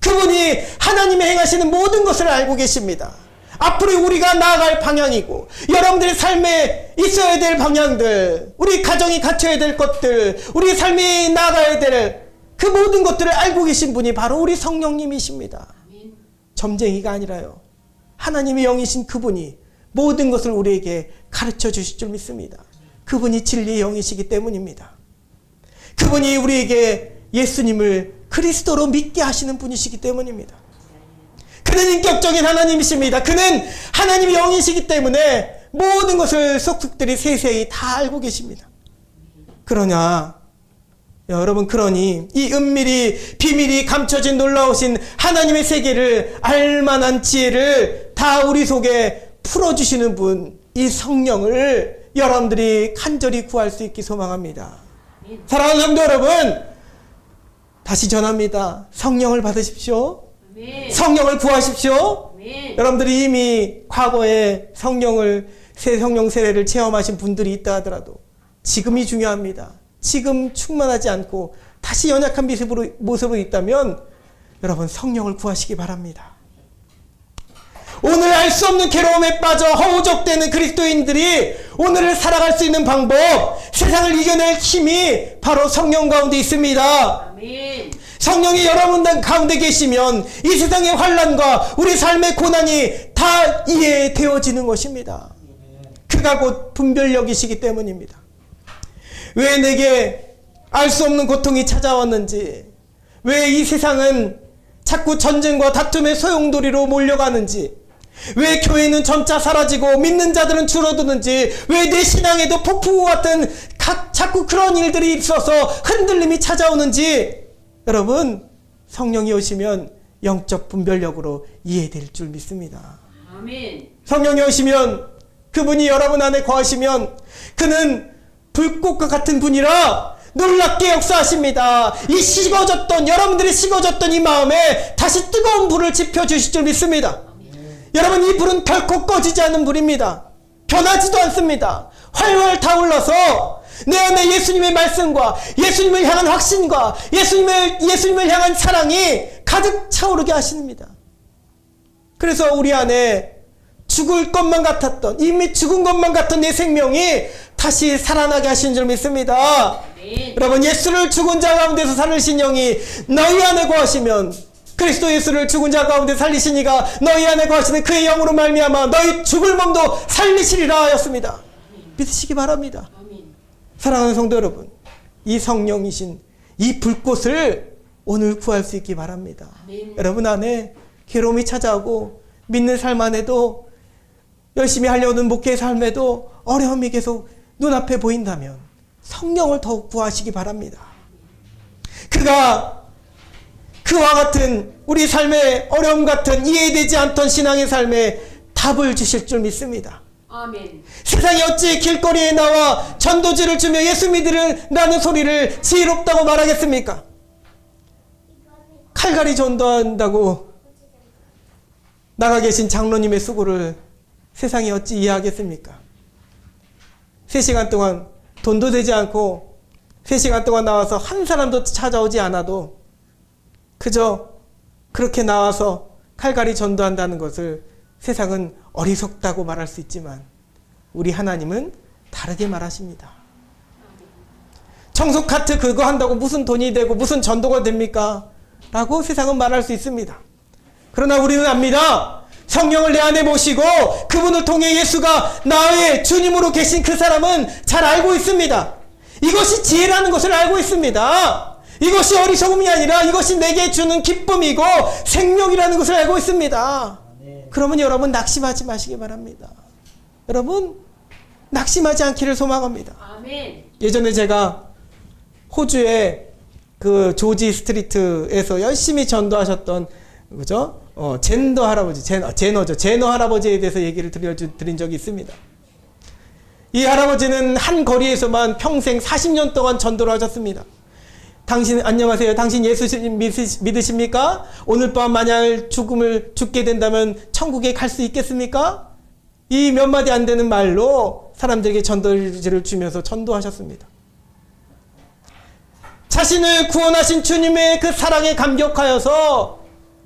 그분이 하나님의 행하시는 모든 것을 알고 계십니다. 앞으로 우리가 나아갈 방향이고 여러분들의 삶에 있어야 될 방향들, 우리 가정이 갖춰야 될 것들, 우리 삶이 나아가야 될 그 모든 것들을 알고 계신 분이 바로 우리 성령님이십니다. 점쟁이가 아니라요. 하나님의 영이신 그분이 모든 것을 우리에게 가르쳐 주실 줄 믿습니다. 그분이 진리의 영이시기 때문입니다. 그분이 우리에게 예수님을 그리스도로 믿게 하시는 분이시기 때문입니다. 그는 인격적인 하나님이십니다. 그는 하나님의 영이시기 때문에 모든 것을 속속들이 세세히 다 알고 계십니다. 그러냐 여러분, 그러니 이 은밀히 비밀이 감춰진 놀라우신 하나님의 세계를 알만한 지혜를 다 우리 속에 풀어주시는 분, 이 성령을 여러분들이 간절히 구할 수 있기 소망합니다. 사랑하는 성도 여러분, 다시 전합니다. 성령을 받으십시오. 성령을 구하십시오. 여러분들이 이미 과거에 성령 세례를 체험하신 분들이 있다 하더라도 지금이 중요합니다. 지금 충만하지 않고 다시 연약한 모습으로 있다면 여러분 성령을 구하시기 바랍니다. 오늘 알 수 없는 괴로움에 빠져 허우적대는 그리스도인들이 오늘을 살아갈 수 있는 방법, 세상을 이겨낼 힘이 바로 성령 가운데 있습니다. 아멘. 성령이 여러분 가운데 계시면 이 세상의 환난과 우리 삶의 고난이 다 이해되어지는 것입니다. 그가 곧 분별력이시기 때문입니다. 왜 내게 알 수 없는 고통이 찾아왔는지, 왜 이 세상은 자꾸 전쟁과 다툼의 소용돌이로 몰려가는지, 왜 교회는 점차 사라지고 믿는 자들은 줄어드는지, 왜 내 신앙에도 폭풍우 같은 자꾸 그런 일들이 있어서 흔들림이 찾아오는지, 여러분 성령이 오시면 영적 분별력으로 이해될 줄 믿습니다. 아멘. 성령이 오시면 그분이 여러분 안에 거하시면 그는 불꽃과 같은 분이라 놀랍게 역사하십니다. 이 식어졌던 여러분들이 식어졌던 이 마음에 다시 뜨거운 불을 지펴주실 줄 믿습니다. 여러분 이 불은 결코 꺼지지 않는 불입니다. 변하지도 않습니다. 활활 타올라서 내 안에 예수님의 말씀과 예수님을 향한 확신과 예수님을 향한 사랑이 가득 차오르게 하십니다. 그래서 우리 안에 죽을 것만 같았던, 이미 죽은 것만 같던 내 생명이 다시 살아나게 하신 줄 믿습니다. 여러분 예수를 죽은 자 가운데서 살리신 영이 너희 안에 거하시면, 그리스도 예수를 죽은 자 가운데 살리신 이가 너희 안에 거하시는 그의 영으로 말미암아 너희 죽을 몸도 살리시리라 하였습니다. 믿으시기 바랍니다. 사랑하는 성도 여러분, 이 성령이신 이 불꽃을 오늘 구할 수 있기 바랍니다. 여러분 안에 괴로움이 찾아오고 믿는 삶 안에도 열심히 하려는 목회의 삶에도 어려움이 계속 눈앞에 보인다면 성령을 더욱 구하시기 바랍니다. 그가 그와 같은 우리 삶의 어려움 같은 이해되지 않던 신앙의 삶에 답을 주실 줄 믿습니다. 아멘. 세상이 어찌 길거리에 나와 전도지를 주며 예수 믿으라는 소리를 지혜롭다고 말하겠습니까? 칼갈이 전도한다고 나가 계신 장로님의 수고를 세상이 어찌 이해하겠습니까? 3시간 동안 돈도 되지 않고 3시간 동안 나와서 한 사람도 찾아오지 않아도 그저 그렇게 나와서 칼갈이 전도한다는 것을 세상은 어리석다고 말할 수 있지만 우리 하나님은 다르게 말하십니다. 청소 카트 그거 한다고 무슨 돈이 되고 무슨 전도가 됩니까? 라고 세상은 말할 수 있습니다. 그러나 우리는 압니다. 성령을 내 안에 모시고 그분을 통해 예수가 나의 주님으로 계신 그 사람은 잘 알고 있습니다. 이것이 지혜라는 것을 알고 있습니다. 이것이 어리석음이 아니라 이것이 내게 주는 기쁨이고 생명이라는 것을 알고 있습니다. 그러면 여러분 낙심하지 마시기 바랍니다. 여러분 낙심하지 않기를 소망합니다. 아멘. 예전에 제가 호주의 그 조지 스트리트에서 열심히 전도하셨던 그죠? 젠더 할아버지, 제너 할아버지에 대해서 얘기를 드린 적이 있습니다. 이 할아버지는 한 거리에서만 평생 40년 동안 전도를 하셨습니다. 당신 안녕하세요. 당신 예수 믿으십니까? 오늘 밤 만약 죽게 된다면 천국에 갈 수 있겠습니까? 이 몇 마디 안 되는 말로 사람들에게 전도지를 주면서 전도하셨습니다. 자신을 구원하신 주님의 그 사랑에 감격하여서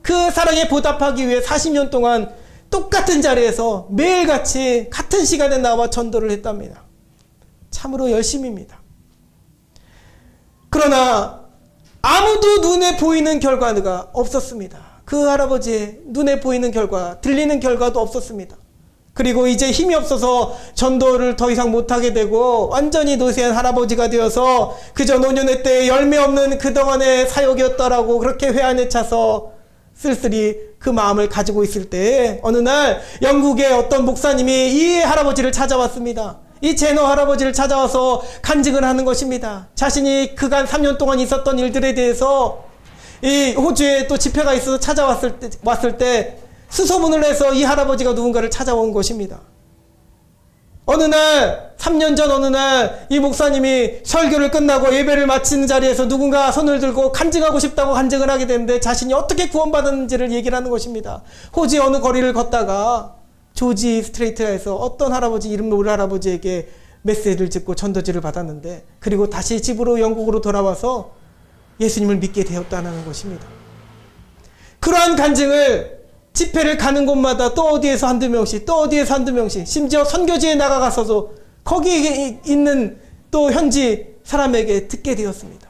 그 사랑에 보답하기 위해 40년 동안 똑같은 자리에서 매일같이 같은 시간에 나와 전도를 했답니다. 참으로 열심입니다. 그러나 아무도 눈에 보이는 결과가 없었습니다. 그 할아버지의 눈에 보이는 결과, 들리는 결과도 없었습니다. 그리고 이제 힘이 없어서 전도를 더 이상 못하게 되고 완전히 노쇠한 할아버지가 되어서 그저 노년의 때 열매 없는 그동안의 사역이었다라고 그렇게 회한에 차서 쓸쓸히 그 마음을 가지고 있을 때 어느 날 영국의 어떤 목사님이 이 할아버지를 찾아왔습니다. 이 제너 할아버지를 찾아와서 간증을 하는 것입니다. 자신이 그간 3년 동안 있었던 일들에 대해서 이 호주에 또 집회가 있어서 왔을 때 수소문을 해서 이 할아버지가 누군가를 찾아온 것입니다. 어느 날 3년 전 어느 날 이 목사님이 설교를 끝나고 예배를 마치는 자리에서 누군가 손을 들고 간증하고 싶다고 간증을 하게 되는데 자신이 어떻게 구원받았는지를 얘기를 하는 것입니다. 호주의 어느 거리를 걷다가 조지 스트레이트에서 어떤 할아버지 이름 모를 할아버지에게 메시지를 듣고 전도지를 받았는데 그리고 다시 집으로 영국으로 돌아와서 예수님을 믿게 되었다는 것입니다. 그러한 간증을 집회를 가는 곳마다 또 어디에서 한두 명씩 또 어디에서 한두 명씩 심지어 선교지에 나가서도 거기에 있는 또 현지 사람에게 듣게 되었습니다.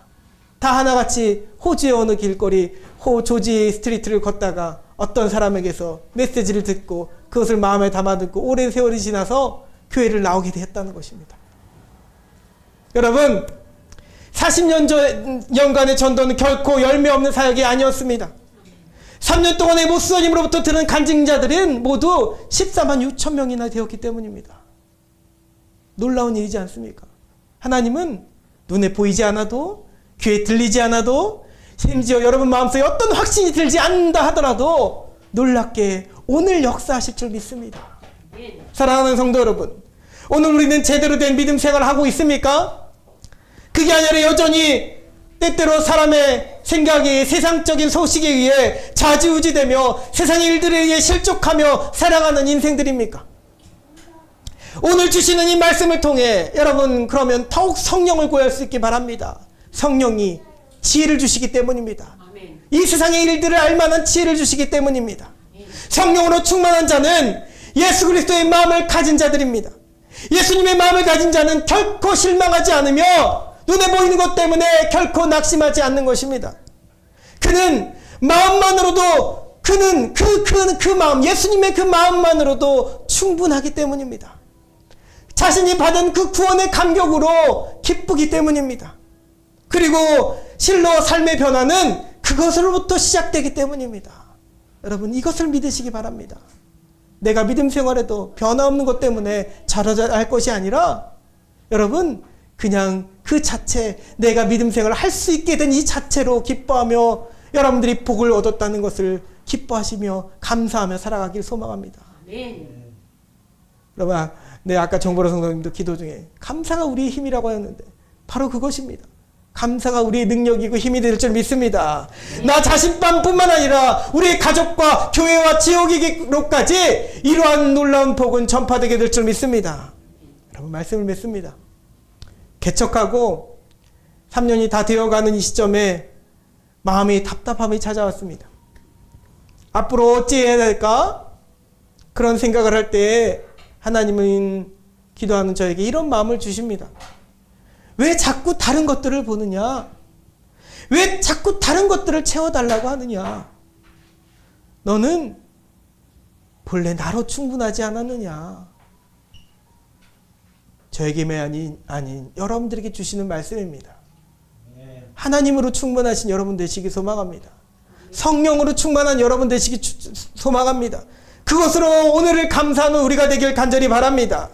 다 하나같이 호주의 어느 길거리 조지 스트리트를 걷다가 어떤 사람에게서 메시지를 듣고 그것을 마음에 담아 듣고 오랜 세월이 지나서 교회를 나오게 되었다는 것입니다. 여러분 40년간의 전도는 결코 열매 없는 사역이 아니었습니다. 3년 동안의 목사님으로부터 들은 간증자들은 모두 14만 6천 명이나 되었기 때문입니다. 놀라운 일이지 않습니까? 하나님은 눈에 보이지 않아도 귀에 들리지 않아도 심지어 여러분 마음속에 어떤 확신이 들지 않는다 하더라도 놀랍게 오늘 역사하실 줄 믿습니다. 사랑하는 성도 여러분, 오늘 우리는 제대로 된 믿음 생활을 하고 있습니까? 그게 아니라 여전히 때때로 사람의 생각이 세상적인 소식에 의해 좌지우지되며 세상의 일들에 의해 실족하며 살아가는 인생들입니까? 오늘 주시는 이 말씀을 통해 여러분 그러면 더욱 성령을 구할 수 있기 바랍니다. 성령이 지혜를 주시기 때문입니다. 아멘. 이 세상의 일들을 알만한 지혜를 주시기 때문입니다. 성령으로 충만한 자는 예수 그리스도의 마음을 가진 자들입니다. 예수님의 마음을 가진 자는 결코 실망하지 않으며 눈에 보이는 것 때문에 결코 낙심하지 않는 것입니다. 그는 마음만으로도 그는 그 마음 예수님의 그 마음만으로도 충분하기 때문입니다. 자신이 받은 그 구원의 감격으로 기쁘기 때문입니다. 그리고 실로 삶의 변화는 그것으로부터 시작되기 때문입니다. 여러분 이것을 믿으시기 바랍니다. 내가 믿음 생활에도 변화 없는 것 때문에 잘할 것이 아니라 여러분 그냥 그 자체 내가 믿음 생활을 할 수 있게 된 이 자체로 기뻐하며 여러분들이 복을 얻었다는 것을 기뻐하시며 감사하며 살아가길 소망합니다. 아멘. 여러분 네 아까 정보라 성도님도 기도 중에 감사가 우리의 힘이라고 하였는데 바로 그것입니다. 감사가 우리의 능력이고 힘이 될 줄 믿습니다. 나 자신뿐만 아니라 우리의 가족과 교회와 지역으로까지 이러한 놀라운 복은 전파되게 될 줄 믿습니다. 여러분 말씀을 믿습니다. 개척하고 3년이 다 되어가는 이 시점에 마음이 답답함이 찾아왔습니다. 앞으로 어찌 해야 될까? 그런 생각을 할 때 하나님은 기도하는 저에게 이런 마음을 주십니다. 왜 자꾸 다른 것들을 보느냐? 왜 자꾸 다른 것들을 채워달라고 하느냐? 너는 본래 나로 충분하지 않았느냐. 저에게만 아닌 여러분들에게 주시는 말씀입니다. 하나님으로 충만하신 여러분 되시기 소망합니다. 성령으로 충만한 여러분 되시기 소망합니다. 그것으로 오늘을 감사하는 우리가 되길 간절히 바랍니다.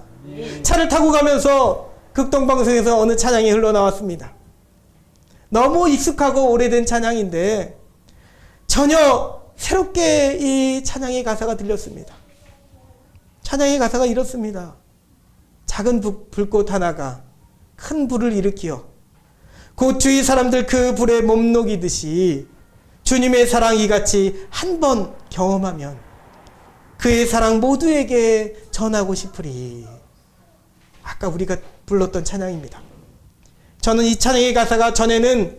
차를 타고 가면서 극동방송에서 어느 찬양이 흘러나왔습니다. 너무 익숙하고 오래된 찬양인데 전혀 새롭게 이 찬양의 가사가 들렸습니다. 찬양의 가사가 이렇습니다. 작은 불꽃 하나가 큰 불을 일으키어 곧 주위 사람들 그 불에 몸 녹이듯이 주님의 사랑 이같이 한 번 경험하면 그의 사랑 모두에게 전하고 싶으리. 아까 우리가 불렀던 찬양입니다. 저는 이 찬양의 가사가 전에는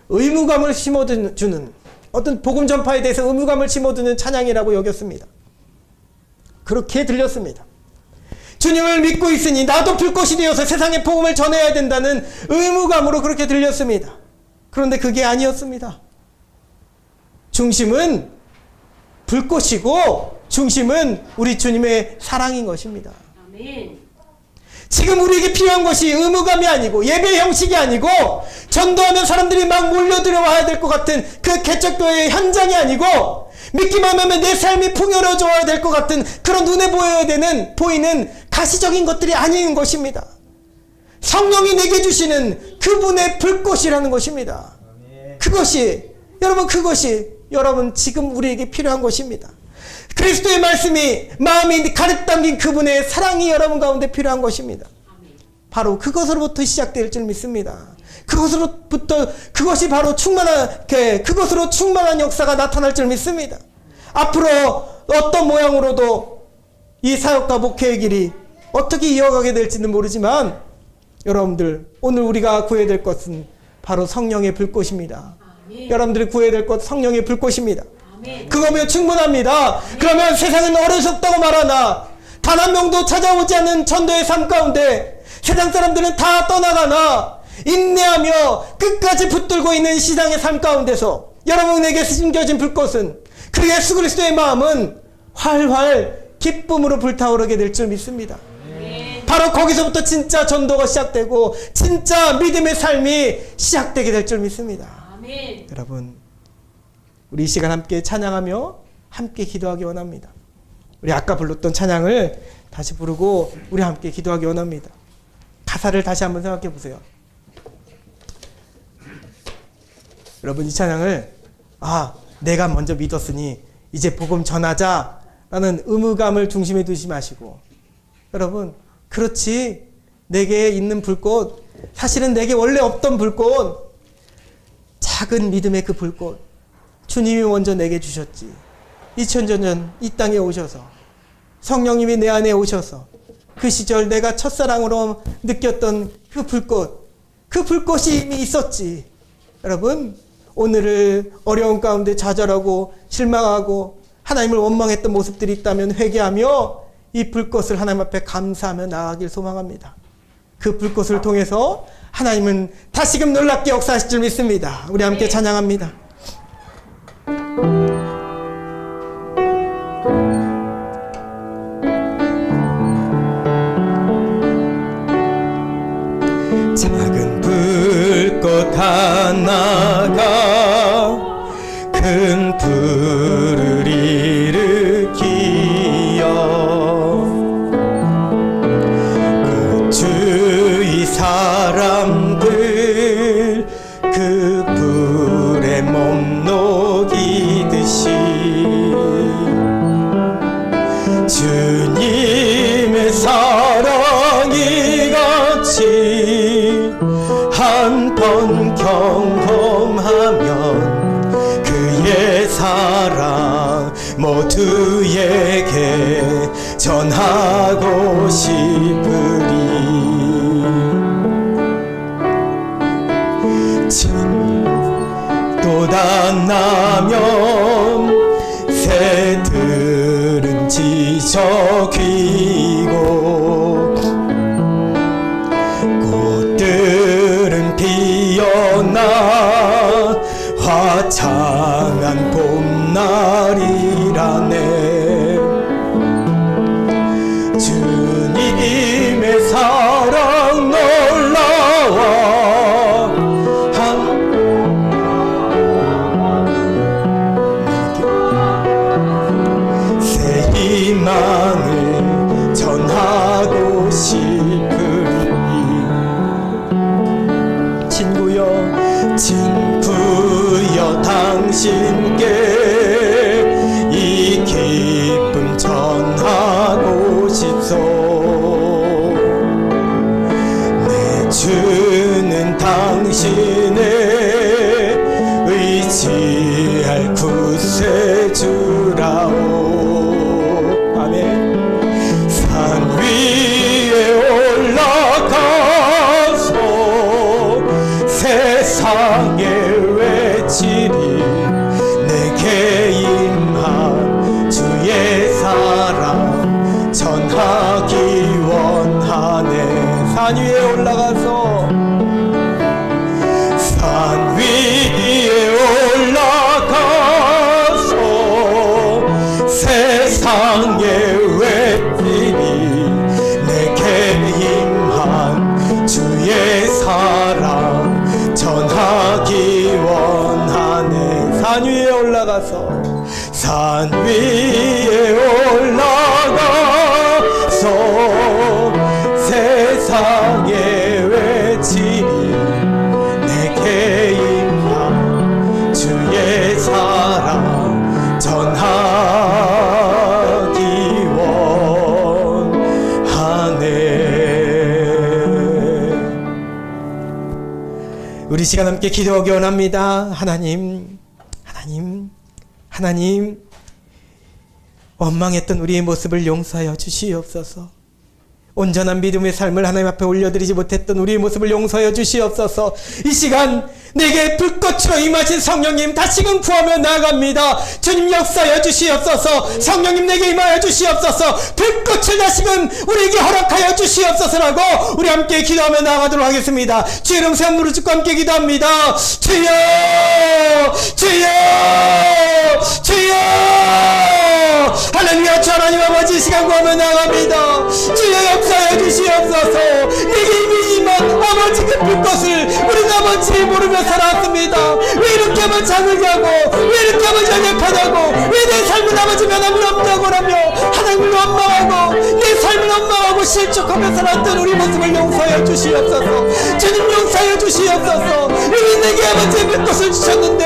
의무감을 심어주는, 어떤 복음 전파에 대해서 의무감을 심어주는 찬양이라고 여겼습니다. 그렇게 들렸습니다. 주님을 믿고 있으니 나도 불꽃이 되어서 세상에 복음을 전해야 된다는 의무감으로 그렇게 들렸습니다. 그런데 그게 아니었습니다. 중심은 불꽃이고 중심은 우리 주님의 사랑인 것입니다. 아멘. 지금 우리에게 필요한 것이 의무감이 아니고 예배 형식이 아니고 전도하면 사람들이 막 몰려들어와야 될 것 같은 그 개척교회의 현장이 아니고 믿기만 하면 내 삶이 풍요로워져야 될 것 같은 그런 눈에 보이는 가시적인 것들이 아닌 것입니다. 성령이 내게 주시는 그분의 불꽃이라는 것입니다. 그것이 여러분 지금 우리에게 필요한 것입니다. 그리스도의 말씀이 마음이 가득 담긴 그분의 사랑이 여러분 가운데 필요한 것입니다. 바로 그것으로부터 시작될 줄 믿습니다. 그것이 바로 그것으로 충만한 역사가 나타날 줄 믿습니다. 앞으로 어떤 모양으로도 이 사역과 목회의 길이 어떻게 이어가게 될지는 모르지만 여러분들 오늘 우리가 구해야 될 것은 바로 성령의 불꽃입니다. 여러분들이 구해야 될 것 성령의 불꽃입니다. 그거면 충분합니다. 그러면 세상은 어리석다고 말하나 단 한 명도 찾아오지 않는 전도의 삶 가운데 세상 사람들은 다 떠나가나 인내하며 끝까지 붙들고 있는 시장의 삶 가운데서 여러분에게 숨겨진 불꽃은 그 예수 그리스도의 마음은 활활 기쁨으로 불타오르게 될 줄 믿습니다. 바로 거기서부터 진짜 전도가 시작되고 진짜 믿음의 삶이 시작되게 될 줄 믿습니다. 아멘. 여러분 우리 이 시간 함께 찬양하며 함께 기도하기 원합니다. 우리 아까 불렀던 찬양을 다시 부르고 우리 함께 기도하기 원합니다. 가사를 다시 한번 생각해 보세요. 여러분 이 찬양을 내가 먼저 믿었으니 이제 복음 전하자라는 의무감을 중심에 두지 마시고 여러분 그렇지 내게 있는 불꽃 사실은 내게 원래 없던 불꽃 작은 믿음의 그 불꽃 주님이 먼저 내게 주셨지. 2000년 전 이 땅에 오셔서 성령님이 내 안에 오셔서 그 시절 내가 첫사랑으로 느꼈던 그 불꽃이 이미 있었지. 여러분 오늘을 어려운 가운데 좌절하고 실망하고 하나님을 원망했던 모습들이 있다면 회개하며 이 불꽃을 하나님 앞에 감사하며 나아가길 소망합니다. 그 불꽃을 통해서 하나님은 다시금 놀랍게 역사하실 줄 믿습니다. 우리 함께 찬양합니다. 작은 불꽃 하나가 큰 불을 일으키어 그 주위 사람들 그 불에 몸 녹이듯이 주님의 사랑이 같이 한 번 경험하면 그의 사랑 모두에게 전하고 싶으리. 진도다 나면 새들은 지저귀고 꽃들은 피어나 화창한 봄날이라 소망을 전하고 싶으니 친구여 당신께 이 기쁨 전하고 싶소. 내 주는 당신의 의지할 구세주라오. 아멘. 산 위에 올라가서 세상에 외치리. 내게 임한 주의 사랑 전하기 원하네. 산 위에 올라가서 산 위에 올라가서 세상에 외치리. 내게 임한 주의 사랑 전하기 원하네. 산 위에 올라가서 산 위에 올라가서 세상에 외치리. 내게 임한 주의 사랑 전하기 원하네. 우리 시간 함께 기도하기 원합니다. 하나님, 원망했던 우리의 모습을 용서하여 주시옵소서. 온전한 믿음의 삶을 하나님 앞에 올려드리지 못했던 우리의 모습을 용서하여 주시옵소서. 이 시간 내게 불꽃으로 임하신 성령님 다시금 구하며 나아갑니다. 주님 역사하여 주시옵소서. 성령님 내게 임하여 주시옵소서. 불꽃을 다시금 우리에게 허락하여 주시옵소서라고 우리 함께 기도하며 나아가도록 하겠습니다. 주의 이름 세운 무릎 꿇고 함께 기도합니다. 주여, 주여, 주여. 할렐루야. 주 하나님 아버지, 시간 구하며 나아갑니다. 주여 역사하여 주시옵소서. 내게 이미 임한 아버지 그 불꽃을 우리는 아버지 모르며 살아왔습니다. 왜 이렇게 하면 장을 하고, 왜 이렇게 하면 연약하다고, 왜 내 삶은 아버지 변함이 없다고 하며 하나님을 원망하고 내 삶을 원망하고 실족하며 살았던 우리 모습을 용서하여 주시옵소서. 주님 용서하여 주시옵소서. 이미 내게 아버지 불꽃을 주셨는데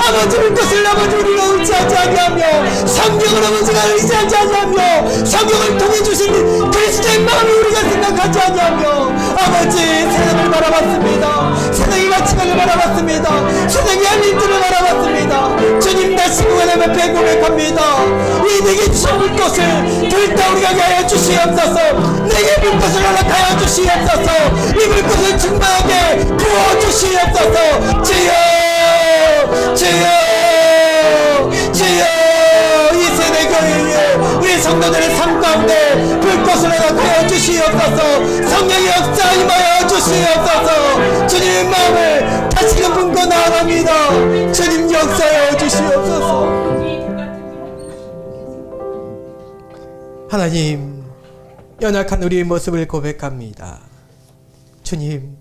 아버지 불꽃을 아버지 우리가 의지하지 아니하며 성경을 아버지가 의지하지 아니하며 성경을 통해 주신 그리스도의 마음을 우리가 생각하지 아니하며 아버지 세상을 바라봤습니다. 세상의 가치관을 바라봤습니다. 세상의 알림들을 바라봤습니다. 주님 다시금 하나님 앞에 고백합니다. 이 내게 주신 불꽃을 들다 우리가 하여 주시옵소서. 내게 불꽃을 허락하여 주시옵소서. 이 불꽃을 충만하게 부어주시옵소서. 주여, 주여, 주여. 이 세대 교회에 우리 성도들의 삶 가운데 불꽃을 허락하여 주시옵소서. 성령의 역사 임하여 주시옵소서. 주님의 마음을 다시금 품고 나아갑니다. 주님 역사하여 주시옵소서. 하나님, 연약한 우리의 모습을 고백합니다. 주님,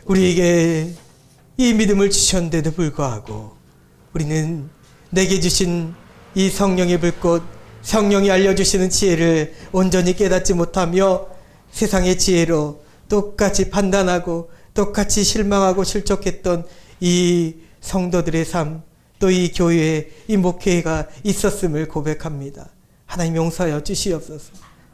우리에게 이 믿음을 주셨는데도 불구하고 우리는 내게 주신 이 성령의 불꽃, 성령이 알려주시는 지혜를 온전히 깨닫지 못하며 세상의 지혜로 똑같이 판단하고 똑같이 실망하고 실족했던 이 성도들의 삶, 또 이 교회에 이 목회가 있었음을 고백합니다. 하나님 용서하여 주시옵소서.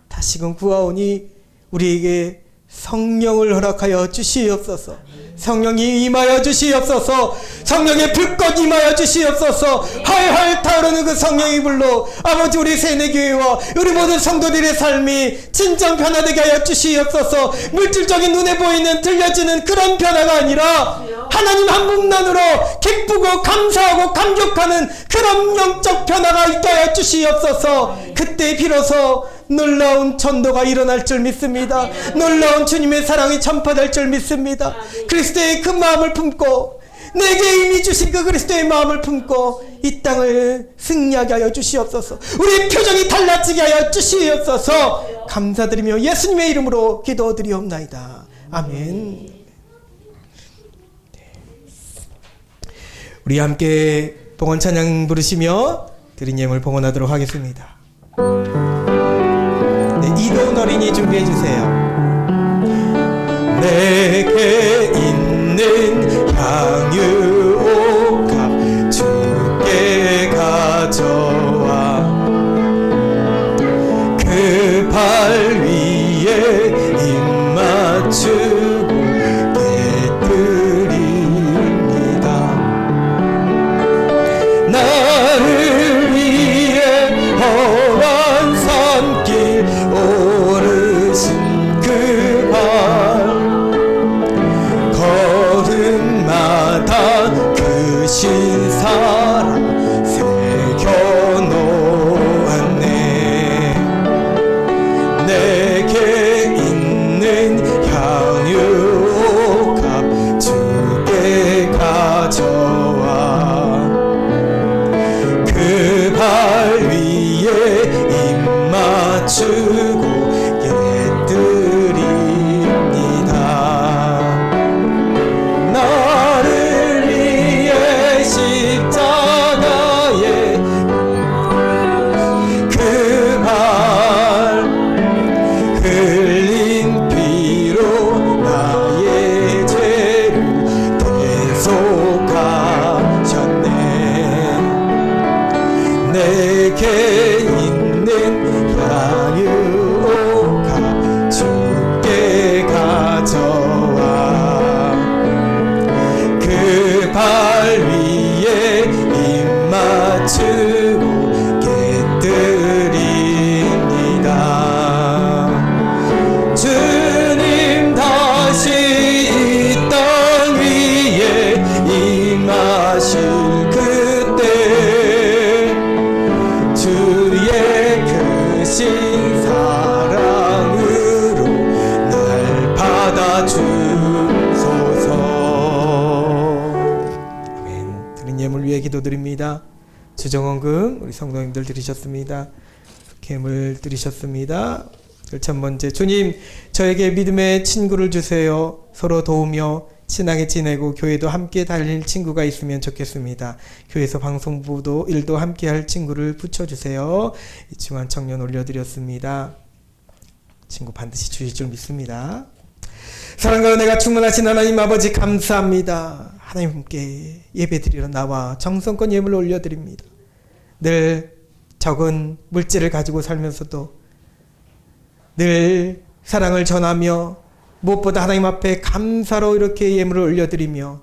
다시금 구하오니 우리에게 성령을 허락하여 주시옵소서. 성령이 임하여 주시옵소서. 성령의 불꽃 임하여 주시옵소서. 활활 타오르는 그 성령의 불로 아버지 우리 세뇌교회와 우리 모든 성도들의 삶이 진정 변화되게 하여 주시옵소서. 물질적인 눈에 보이는 들려지는 그런 변화가 아니라 하나님 한 분만으로 기쁘고 감사하고 감격하는 그런 영적 변화가 있게 하여 주시옵소서. 그때 비로소 놀라운 전도가 일어날 줄 믿습니다. 놀라운 주님의 사랑이 전파될 줄 믿습니다. 그리스도의 그 마음을 품고 내게 이미 주신 그 그리스도의 마음을 품고 이 땅을 승리하게 하여 주시옵소서. 우리의 표정이 달라지게 하여 주시옵소서. 감사드리며 예수님의 이름으로 기도드리옵나이다. 아멘. 우리 함께 봉헌 찬양 부르시며 드린 예물 봉헌하도록 하겠습니다. 네, 이도훈 어린이 준비해 주세요. 내게 있는 향유옥합 주께 가져와 그 발 위에 입 맞추고 깨뜨립니다. 나를 위해 험한 산길 오르신 그 발 걸음마다 그 신사랑 새겨놓았네. 내게 있는 향유옥합 주께 가져와 그 발 위에 입 맞추고 깨뜨립니다. 나를 위해 십자가에 그 발 흘린 피로 나의 죄를 대속하셨네. 내게 있는 향유옥합 주께 가져와 그 발 위에 입 맞추고 깨뜨립니다. 주님 다시 이 땅 위에 임하실 그때 주의 크신 사랑으로 날 받아주소서. 아멘. 드린 예물 위해 기도드립니다. 주정원금 우리 성도님들 드리셨습니다. 예물 드리셨습니다. 첫 번째, 주님 저에게 믿음의 친구를 주세요. 서로 도우며 친하게 지내고 교회도 함께 다닐 친구가 있으면 좋겠습니다. 교회에서 방송부도 일도 함께 할 친구를 붙여주세요. 이충환 청년 올려드렸습니다. 친구 반드시 주실 줄 믿습니다. 사랑과 은혜가 충만하신 하나님 아버지 감사합니다. 하나님께 예배드리러 나와 정성껏 예물을 올려드립니다. 늘 적은 물질을 가지고 살면서도 늘 사랑을 전하며 무엇보다 하나님 앞에 감사로 이렇게 예물을 올려드리며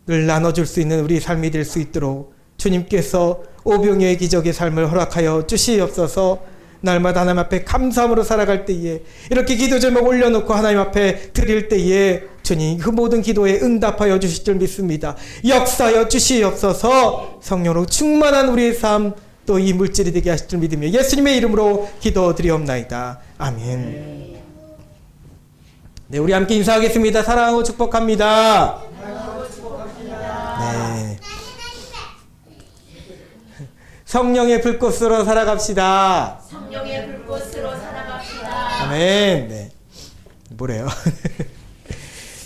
늘 나눠줄 수 있는 우리 삶이 될 수 있도록 주님께서 오병이어의 기적의 삶을 허락하여 주시옵소서. 날마다 하나님 앞에 감사함으로 살아갈 때에 이렇게 기도 제목 올려놓고 하나님 앞에 드릴 때에 주님 그 모든 기도에 응답하여 주실 줄 믿습니다. 역사하여 주시옵소서. 성령으로 충만한 우리의 삶 또 이 물질이 되게 하실 줄 믿으며 예수님의 이름으로 기도드리옵나이다. 아멘. 네, 우리 함께 인사하겠습니다. 사랑하고 축복합니다. 네. 성령의 불꽃으로 살아갑시다. 성령의 불꽃으로 살아갑시다. 아멘. 네. 뭐래요?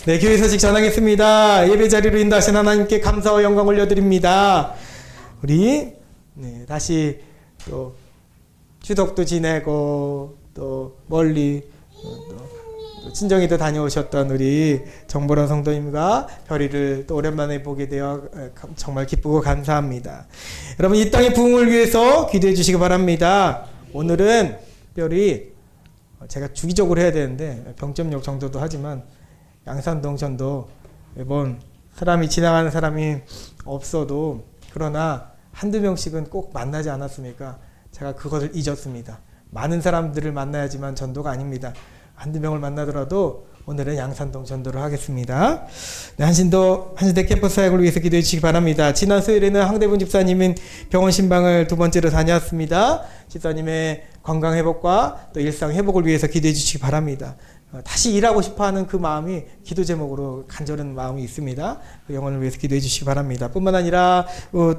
네, 교회 소식 전하겠습니다. 예배 자리로 인도하신 하나님께 감사와 영광 올려드립니다. 우리 다시 또 추석도 지내고 또 멀리 또 친정에도 다녀오셨던 우리 정보라 성도님과 별이를 또 오랜만에 보게 되어 정말 기쁘고 감사합니다. 여러분 이 땅의 부흥을 위해서 기도해 주시기 바랍니다. 오늘은 특별히 제가 주기적으로 해야 되는데 병점역 정도도 하지만 양산동 전도 매번 사람이 지나가는 사람이 없어도 그러나 한두 명씩은 꼭 만나지 않았습니까? 제가 그것을 잊었습니다. 많은 사람들을 만나야지만 전도가 아닙니다. 한두 명을 만나더라도 오늘은 양산동 전도를 하겠습니다. 네, 한신대 캠퍼스 사역을 위해서 기도해 주시기 바랍니다. 지난 수요일에는 황대분 집사님은 병원 신방을 두 번째로 다녀왔습니다. 집사님의 건강 회복과 또 일상 회복을 위해서 기도해 주시기 바랍니다. 다시 일하고 싶어하는 그 마음이 기도 제목으로 간절한 마음이 있습니다. 그 영혼을 위해서 기도해 주시기 바랍니다. 뿐만 아니라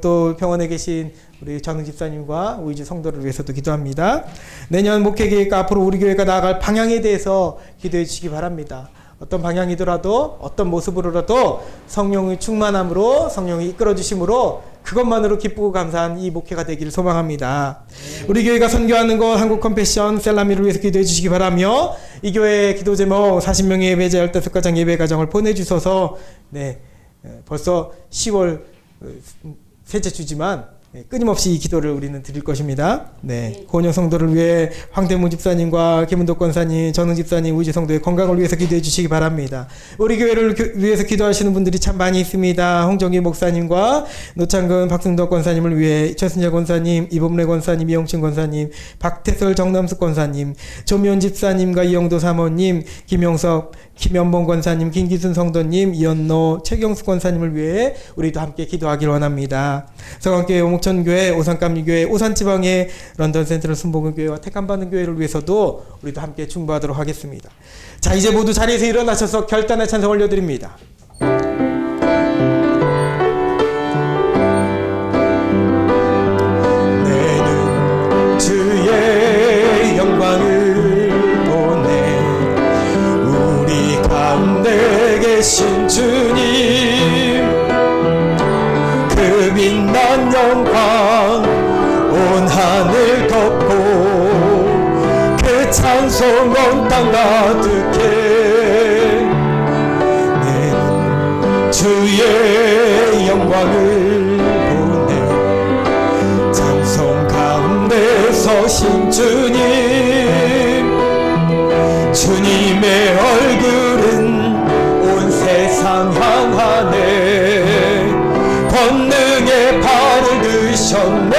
또 병원에 계신 우리 전웅 집사님과 우이주 성도를 위해서도 기도합니다. 내년 목회계획과 앞으로 우리 교회가 나아갈 방향에 대해서 기도해 주시기 바랍니다. 어떤 방향이더라도 어떤 모습으로라도 성령의 충만함으로 성령이 이끌어 주심으로 그것만으로 기쁘고 감사한 이 목회가 되기를 소망합니다. 우리 교회가 선교하는 것 한국 컴패션 셀라미를 위해서 기도해 주시기 바라며, 이 교회 기도 제목 40명의 예배자 15가정 예배 가정을 보내주셔서 벌써 10월 셋째 주지만 끊임없이 이 기도를 우리는 드릴 것입니다. 고은영 성도를 위해 황대문 집사님과 김은덕 권사님, 전웅 집사님, 우지 성도의 건강을 위해서 기도해 주시기 바랍니다. 우리 교회를 위해서 기도하시는 분들이 참 많이 있습니다. 홍정기 목사님과 노창근 박승덕 권사님을 위해 최순재 권사님, 이범래 권사님, 이영친 권사님, 박태설 정남숙 권사님, 조미연 집사님과 이영도 사모님, 김영석, 김연봉 권사님, 김기순 성도님, 이연노, 최경수 권사님을 위해 우리도 함께 기도하기를 원합니다. 성황교회, 오목천교회, 오산감리교회, 오산지방의 런던 센트럴 순복음교회와 택함받는 교회를 위해서도 우리도 함께 중보하도록 하겠습니다. 자, 이제 모두 자리에서 일어나셔서 결단의 찬송 올려드립니다. 내는 주의 영광을 보내 우리 가운데 계신 주님, 그 빛난 영광 온 하늘 덮고 그 찬송 온 땅 가득해. 내는 주의 영광을 보내 찬송 가운데 서신 주님, 주님의 얼굴은 온 세상 향하네. 권능의 발을 드셨네.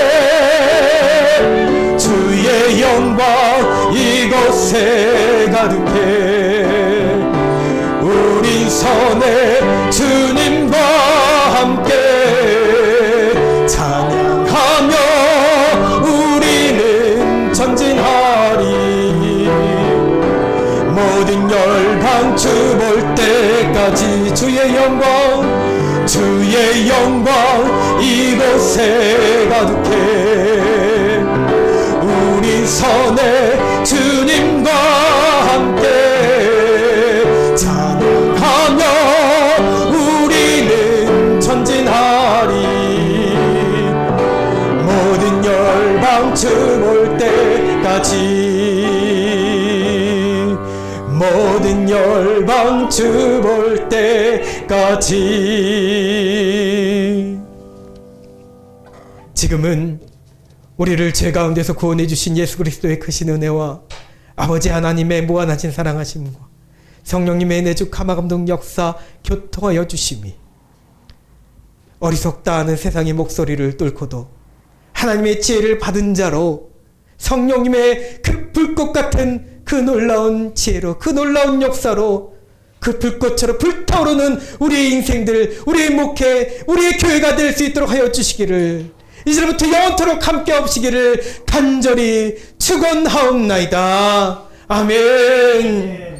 주의 영광 이곳에 가득해. 우린 선해 주님과 함께 찬양하며 우리는 전진하리. 모든 열방 주 볼 때까지 주의 영광, 주의 영광 이곳에 가득해. 우린 선해 주님과 함께 찬양하며 우리는 전진하리. 모든 열방 주 볼 때까지, 모든 열방 주 볼 때까지. 지금은 우리를 죄 가운데서 구원해 주신 예수 그리스도의 크신 은혜와 아버지 하나님의 무한하신 사랑하심과 성령님의 내주 감화감동 역사 교통하여 주심이 어리석다 하는 세상의 목소리를 뚫고도 하나님의 지혜를 받은 자로 성령님의 그 불꽃 같은 그 놀라운 지혜로, 그 놀라운 역사로 그 불꽃처럼 불타오르는 우리의 인생들, 우리의 목회, 우리의 교회가 될 수 있도록 하여 주시기를, 이제부터 영원토록 함께 하시기를 간절히 축원하옵나이다. 아멘.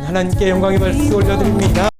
하나님께 영광의 말씀 올려드립니다.